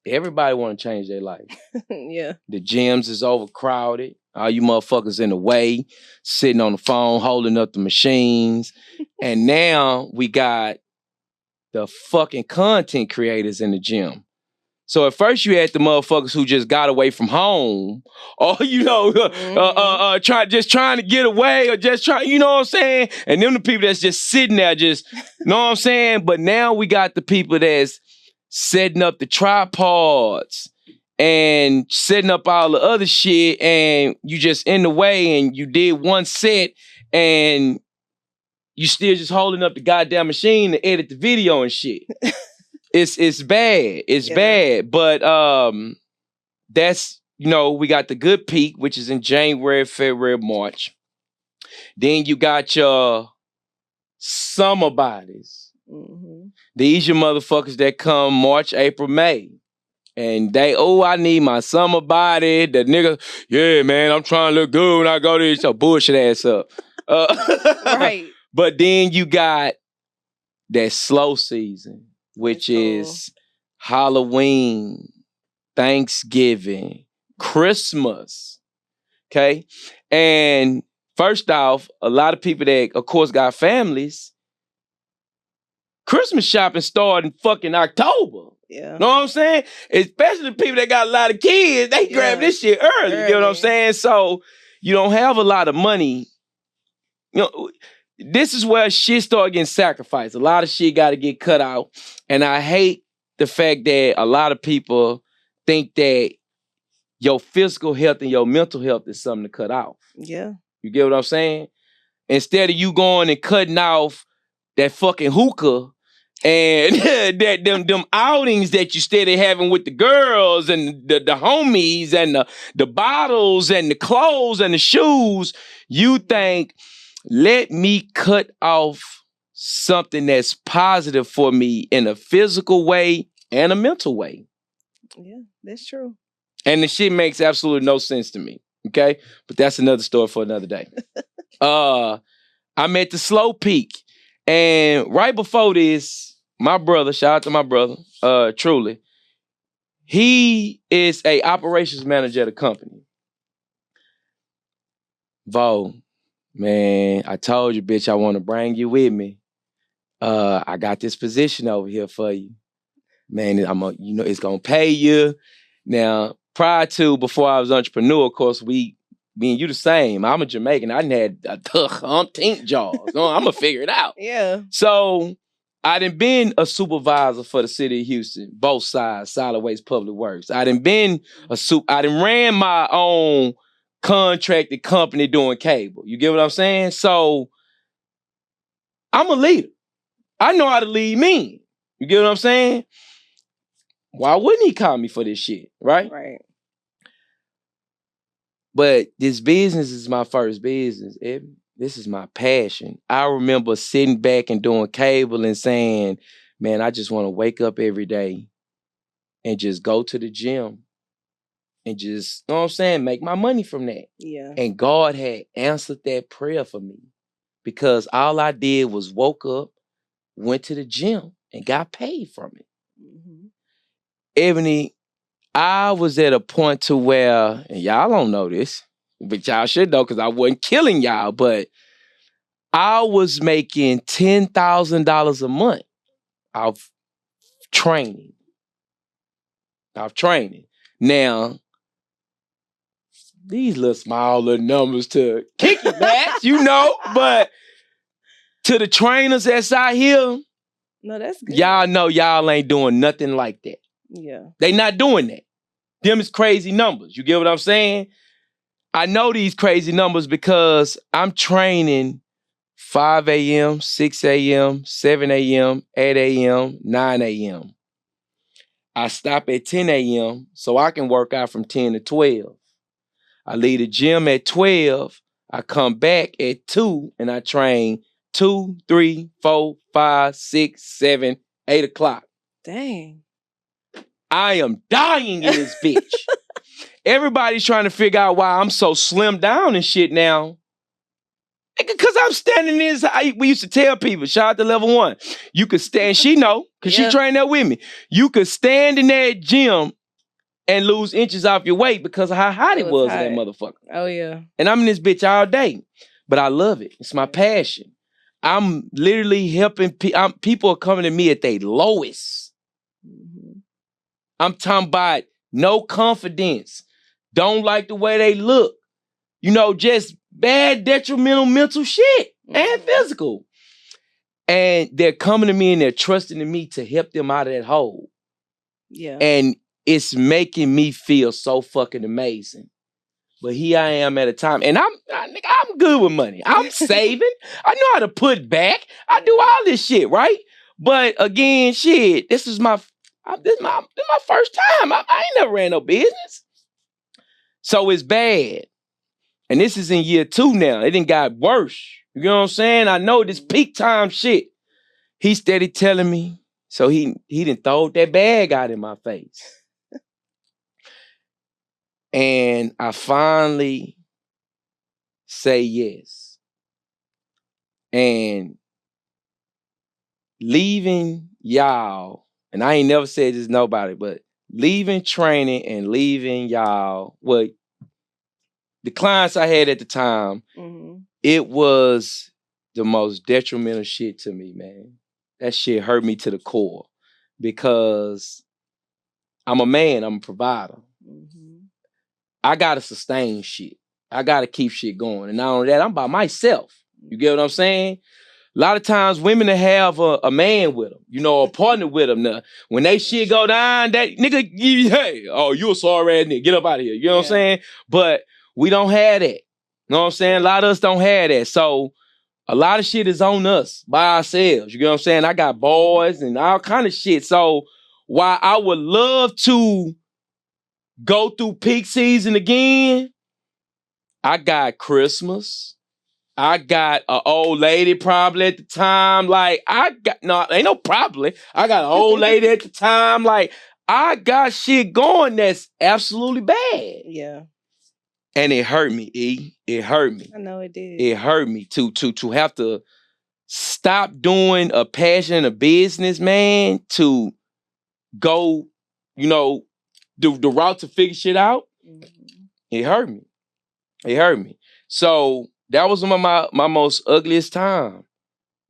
everybody want to change their life. Yeah. The gyms is overcrowded. All you motherfuckers in the way, sitting on the phone, holding up the machines. And now we got the fucking content creators in the gym. So at first you had the motherfuckers who just got away from home, or trying to get away, or just trying, you know what I'm saying? And then the people that's just sitting there, just, you know what I'm saying? But now we got the people that's setting up the tripods and setting up all the other shit, and you just in the way, and you did one set, and you still just holding up the goddamn machine to edit the video and shit. It's bad. It's bad. But that's, you know, we got the good peak, which is in January, February, March. Then you got your summer bodies. Mm-hmm. These your motherfuckers that come March, April, May. And they, I need my summer body. The nigga, yeah, man, I'm trying to look good when I go to this. So bullshit ass up. Right. But then you got that slow season, which is Halloween, Thanksgiving, Christmas. Okay? And first off, a lot of people that, of course, got families, Christmas shopping started in fucking October. Yeah. Know what I'm saying? Especially the people that got a lot of kids, they grab this shit early. You know what I'm saying? So you don't have a lot of money. You know, this is where shit start getting sacrificed. A lot of shit got to get cut out. And I hate the fact that a lot of people think that your physical health and your mental health is something to cut off. Yeah. You get what I'm saying? Instead of you going and cutting off that fucking hookah and them outings that you steady having with the girls and the homies and the bottles and the clothes and the shoes, you think, let me cut off something that's positive for me in a physical way and a mental way. Yeah, that's true. And the shit makes absolutely no sense to me. Okay? But that's another story for another day. I'm at the slow peak. And right before this, my brother, shout out to my brother, truly, he is a operations manager at a company. Vo, man, I told you, bitch, I want to bring you with me. I got this position over here for you. Man, it's going to pay you. Now, before I was an entrepreneur, of course, me and you the same. I'm a Jamaican. I done had umpteen jobs. I'm going to figure it out. Yeah. So I done been a supervisor for the city of Houston, both sides, solid waste, public works. I done ran my own contracted company doing cable. You get what I'm saying? So I'm a leader. I know how to lead men. You get what I'm saying? Why wouldn't he call me for this shit, right? Right. But this business is my first business. This is my passion. I remember sitting back and doing cable and saying, man, I just want to wake up every day and just go to the gym and just, you know what I'm saying, make my money from that. Yeah. And God had answered that prayer for me because all I did was woke up, went to the gym, and got paid from it. Mm-hmm. Eboni, I was at a point to where, and y'all don't know this, but y'all should know because I wasn't killing y'all, but I was making $10,000 a month off training. Now, these little smaller numbers to Kicky Mats, you know, but to the trainers that's out here, no, that's good. Y'all know y'all ain't doing nothing like that. Yeah. They not doing that. Them is crazy numbers. You get what I'm saying? I know these crazy numbers because I'm training 5 a.m., 6 a.m., 7 a.m., 8 a.m., 9 a.m. I stop at 10 a.m. so I can work out from 10 to 12. I leave the gym at 12. I come back at 2 and I train 2, 3, 4, 5, 6, 7, 8 o'clock. Dang. I am dying in this bitch. Everybody's trying to figure out why I'm so slim down and shit now. Because I'm standing in this, we used to tell people, shout out to level 1, you could stand, she know, because she trained there with me. You could stand in that gym and lose inches off your weight because of how hot it was in that motherfucker. Oh, yeah. And I'm in this bitch all day. But I love it. It's my passion. I'm literally helping people are coming to me at their lowest. Mm-hmm. I'm talking about no confidence. Don't like the way they look. You know, just bad detrimental mental shit and physical. And they're coming to me and they're trusting in me to help them out of that hole. Yeah. And it's making me feel so fucking amazing. But here I am at a time, and I'm good with money. I'm saving. I know how to put back. I do all this shit, right? But again, shit, this is my first time. I ain't never ran no business. So it's bad. And this is in year 2 now. It done got worse. You know what I'm saying? I know this peak time shit. He steady telling me. So he done throwed that bag out in my face. And I finally say yes. And leaving y'all, and I ain't never said this to nobody, but leaving training and leaving y'all, well, the clients I had at the time, it was the most detrimental shit to me, man. That shit hurt me to the core because I'm a man, I'm a provider. I gotta sustain shit. I gotta keep shit going. And not only that, I'm by myself. You get what I'm saying? A lot of times women that have a man with them, you know, a partner with them. Now, when they shit go down, that nigga, hey, oh, you a sorry ass nigga, get up out of here. You know what I'm saying? But we don't have that. You know what I'm saying? A lot of us don't have that. So a lot of shit is on us by ourselves. You get what I'm saying? I got boys and all kind of shit. So while I would love to go through peak season again, I got Christmas. I got an old lady probably at the time. Like, ain't no probably. I got an old lady at the time. Like, I got shit going that's absolutely bad. Yeah. And it hurt me, E. It hurt me. I know it did. It hurt me to have to stop doing a passion, a business, man, to go, you know, the route to figure shit out. It hurt me. It hurt me. So that was my most ugliest time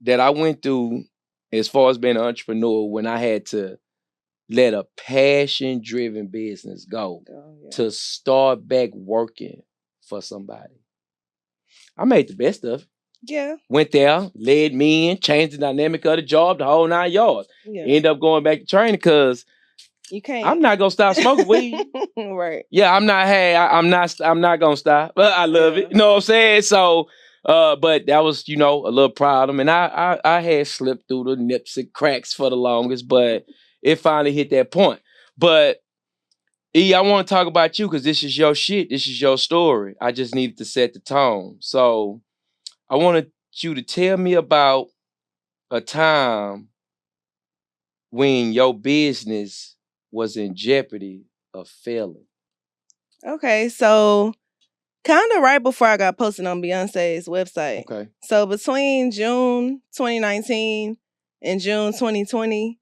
that I went through as far as being an entrepreneur, when I had to let a passion-driven business go to start back working for somebody. I made the best of it. Yeah. Went there, led me in, changed the dynamic of the job, the whole 9 yards. Yeah. End up going back to training because you can't. I'm not gonna stop smoking weed. Right. Yeah, I'm not gonna stop. But I love it. You know what I'm saying? So but that was, you know, a little problem. And I had slipped through the nips and cracks for the longest, but it finally hit that point. But E, I want to talk about you because this is your shit. This is your story. I just needed to set the tone. So I wanted you to tell me about a time when your business was in jeopardy of failing. Okay, so kind of right before I got posted on Beyonce's website. Okay. So between June 2019 and June 2020,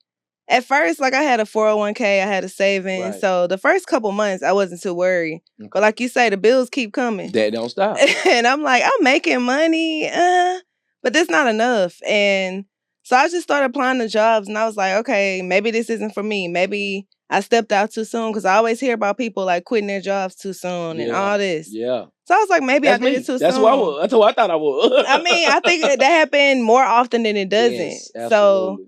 at first, like, I had a 401k, I had a savings. Right. So the first couple months, I wasn't too worried. Okay. But like you say, the bills keep coming. That don't stop. And I'm like, I'm making money, but that's not enough. And so I just started applying to jobs, and I was like, okay, maybe this isn't for me. Maybe I stepped out too soon, because I always hear about people like quitting their jobs too soon and all this. Yeah. So I was like, maybe I did it too soon. That's who I was. That's who I thought I was. I mean, I think that happened more often than it doesn't. Yes, so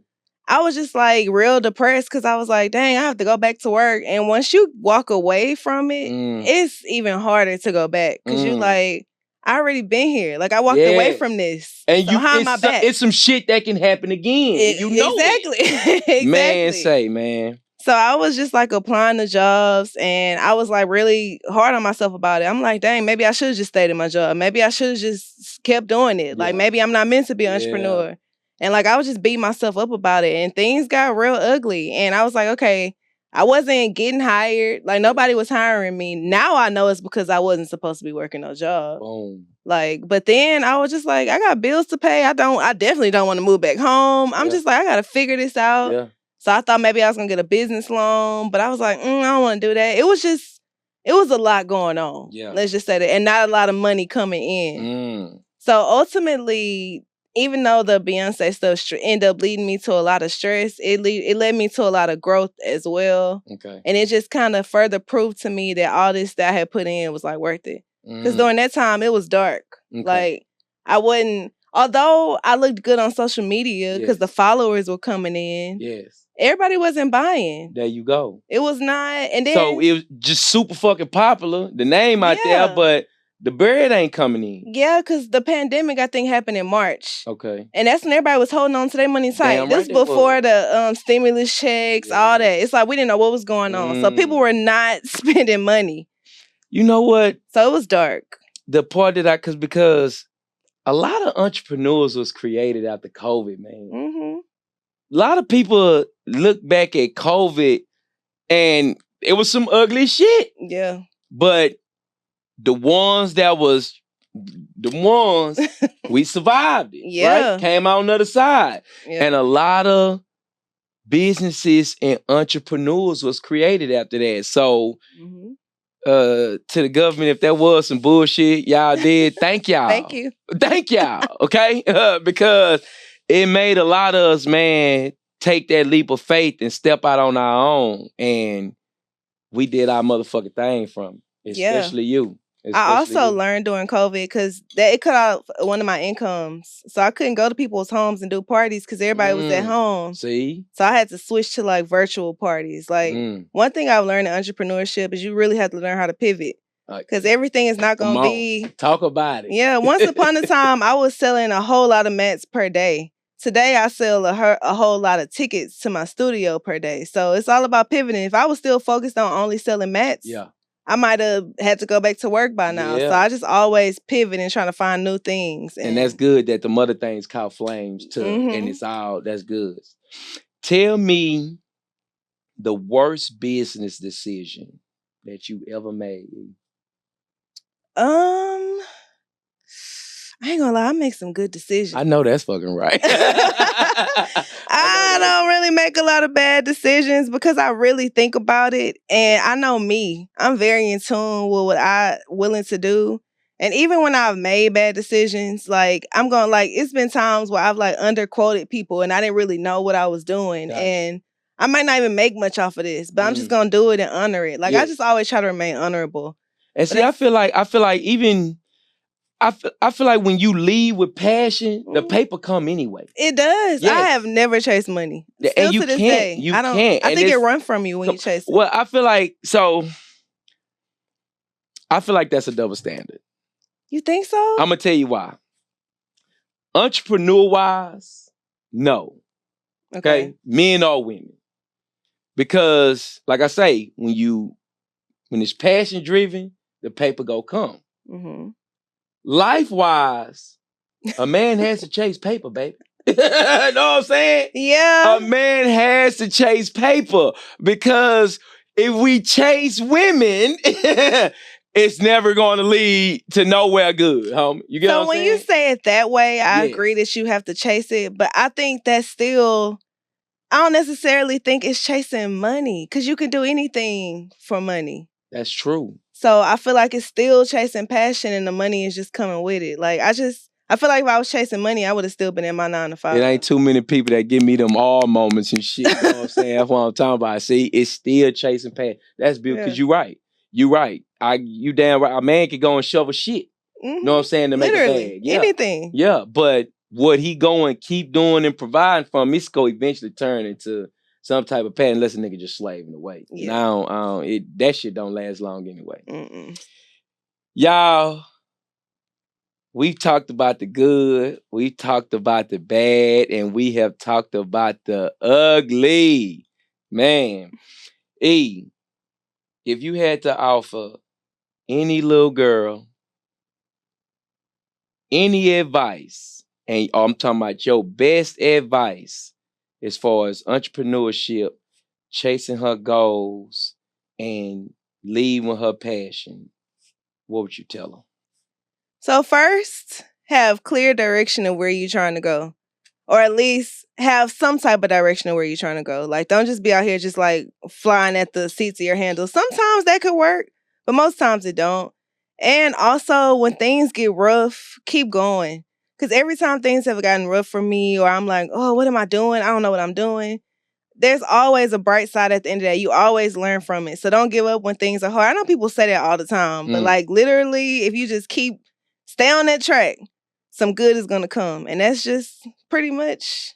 I was just like real depressed because I was like, dang, I have to go back to work. And once you walk away from it, it's even harder to go back because you like, I already been here. Like, I walked away from this. And so how am I back? It's some shit that can happen again. You know exactly. it. Exactly. Man. So I was just like applying to jobs and I was like really hard on myself about it. I'm like, dang, maybe I should have just stayed in my job. Maybe I should have just kept doing it. Like maybe I'm not meant to be an entrepreneur. And like I was just beating myself up about it. And things got real ugly. And I was like, okay, I wasn't getting hired. Like nobody was hiring me. Now I know it's because I wasn't supposed to be working no job. Boom. Like, but then I was just like, I got bills to pay. I definitely don't want to move back home. I'm just like, I gotta figure this out. Yeah. So I thought maybe I was gonna get a business loan, but I was like, I don't want to do that. It was a lot going on. Yeah. Let's just say that, and not a lot of money coming in. So ultimately, even though the Beyonce stuff ended up leading me to a lot of stress, it led me to a lot of growth as well. Okay. And it just kind of further proved to me that all this that I had put in was like worth it. Because during that time, it was dark. Okay. Like I wasn't. Although I looked good on social media because the followers were coming in. Yes. Everybody wasn't buying. There you go. It was not. And then so it was just super fucking popular. The name out there, but the bread ain't coming in. Yeah, because the pandemic, I think, happened in March. Okay. And that's when everybody was holding on to their money tight. This was before the stimulus checks, all that. It's like we didn't know what was going on. So people were not spending money. You know what? So it was dark. The part that because a lot of entrepreneurs was created after COVID, man. Mm-hmm. A lot of people look back at COVID and it was some ugly shit. Yeah. But the ones we survived it. Yeah. Right? Came out on the other side. Yeah. And a lot of businesses and entrepreneurs was created after that. So to the government, if that was some bullshit y'all did, thank y'all. Thank you. Thank y'all. Okay? Because it made a lot of us, man, take that leap of faith and step out on our own. And we did our motherfucking thing from it. Especially you. I also learned during COVID because it cut out one of my incomes. So I couldn't go to people's homes and do parties because everybody was at home. See? So I had to switch to like virtual parties. Like one thing I've learned in entrepreneurship is you really have to learn how to pivot. Because everything is not going to be... Talk about it. Yeah. Once upon a time, I was selling a whole lot of mats per day. Today, I sell a whole lot of tickets to my studio per day. So it's all about pivoting. If I was still focused on only selling mats, I might have had to go back to work by now. So I just always pivot and trying to find new things. And that's good that the mother things caught flames too. And that's good. Tell me the worst business decision that you ever made. I ain't gonna lie, I make some good decisions. I know that's fucking right. I don't really make a lot of bad decisions because I really think about it. And I know me. I'm very in tune with what I'm willing to do. And even when I've made bad decisions, like I'm going like it's been times where I've like underquoted people and I didn't really know what I was doing. Gotcha. And I might not even make much off of this, but I'm just gonna do it and honor it. Like I just always try to remain honorable. And see, I feel like even I feel like when you lead with passion, the paper come anyway. It does. Yes. I have never chased money. Still and you to this can't. Day, you I don't, can't. I think it runs from you when you chase it. Well, I feel like that's a double standard. You think so? I'm gonna tell you why. Entrepreneur-wise, no. Okay? Men or women. Because, like I say, when it's passion driven, the paper go come. Life-wise, a man has to chase paper, baby. Know what I'm saying? Yeah. A man has to chase paper because if we chase women, it's never going to lead to nowhere good, homie. You get what I'm saying? So when you say it that way, I agree that you have to chase it, but I think that's still... I don't necessarily think it's chasing money because you can do anything for money. That's true. So I feel like it's still chasing passion and the money is just coming with it. Like I feel like if I was chasing money, I would have still been in my 9 to 5. It ain't too many people that give me them all moments and shit. You know what I'm saying? That's what I'm talking about. See, it's still chasing passion. That's beautiful because you're right. You're right. You damn right. A man can go and shovel shit. You know what I'm saying? To make a bag. Yeah. Anything. Yeah, but what he going keep doing and providing for him, it's going to eventually turn into some type of pattern unless a nigga just slaving away. Yeah. Now, that shit don't last long anyway. Y'all, we've talked about the good, we've talked about the bad, and we have talked about the ugly. Man, E, if you had to offer any little girl any advice, and I'm talking about your best advice as far as entrepreneurship, chasing her goals, and leading with her passion, what would you tell her? So first, have clear direction of where you're trying to go. Or at least have some type of direction of where you're trying to go. Like, don't just be out here just like flying at the seats of your handles. Sometimes that could work, but most times it don't. And also, when things get rough, keep going. Because every time things have gotten rough for me, or I'm like, oh, what am I doing? I don't know what I'm doing. There's always a bright side at the end of that. You always learn from it. So don't give up when things are hard. I know people say that all the time, but like literally, if you just stay on that track, some good is gonna come. And that's just pretty much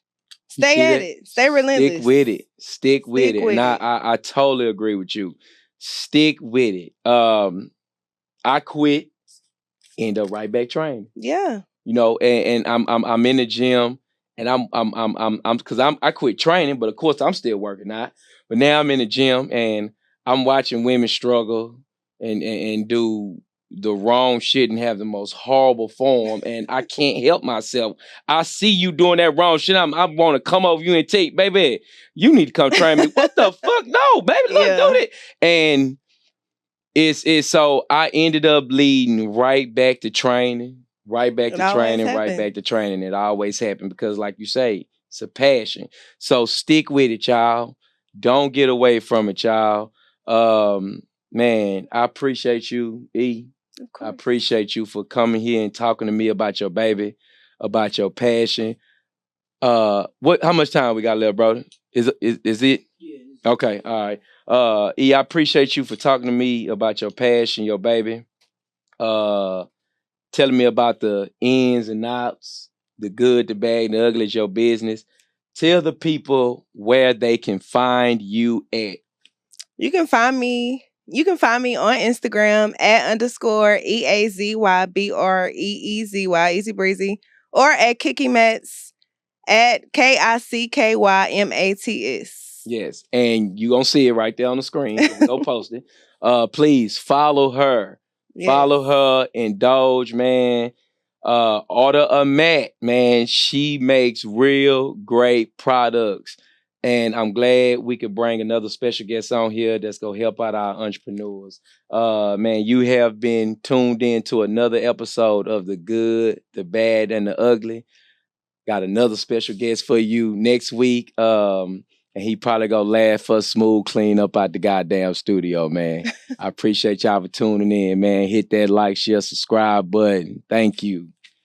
stay at it. Stay relentless. Stick with it. Stick with it. And I totally agree with you. Stick with it. I quit, end up right back training. Yeah. You know, and I'm in the gym, and I'm because I quit training, but of course I'm still working out. But now I'm in the gym, and I'm watching women struggle and do the wrong shit and have the most horrible form, and I can't help myself. I see you doing that wrong shit. I want to come over you and take, baby, you need to come train me. What the fuck? No, baby, look, do it. And it's so I ended up leading right back to training. Right back to training, right back to training. It always happened because, like you say, it's a passion. So stick with it, y'all. Don't get away from it, y'all. Man, I appreciate you, E. I appreciate you for coming here and talking to me about your baby, about your passion. How much time we got left, brother? Is it? Yeah. Okay, all right. E, I appreciate you for talking to me about your passion, your baby. Telling me about the ins and outs, the good, the bad, and the ugly of your business. Tell the people where they can find you at. You can find me on Instagram at _EAZYBREEZY, Easy Breezy, or at Kicky Mats at KICKYMATS. Yes, and you gonna see it right there on the screen. Go post it. Please follow her. Yes. Follow her, indulge, man. Order a mat, man. She makes real great products. And I'm glad we could bring another special guest on here that's gonna help out our entrepreneurs. Man, you have been tuned in to another episode of The Good, the Bad, and the Ugly. Got another special guest for you next week. And he probably gonna laugh us smooth clean up out the goddamn studio, man. I appreciate y'all for tuning in, man. Hit that like, share, subscribe button. Thank you.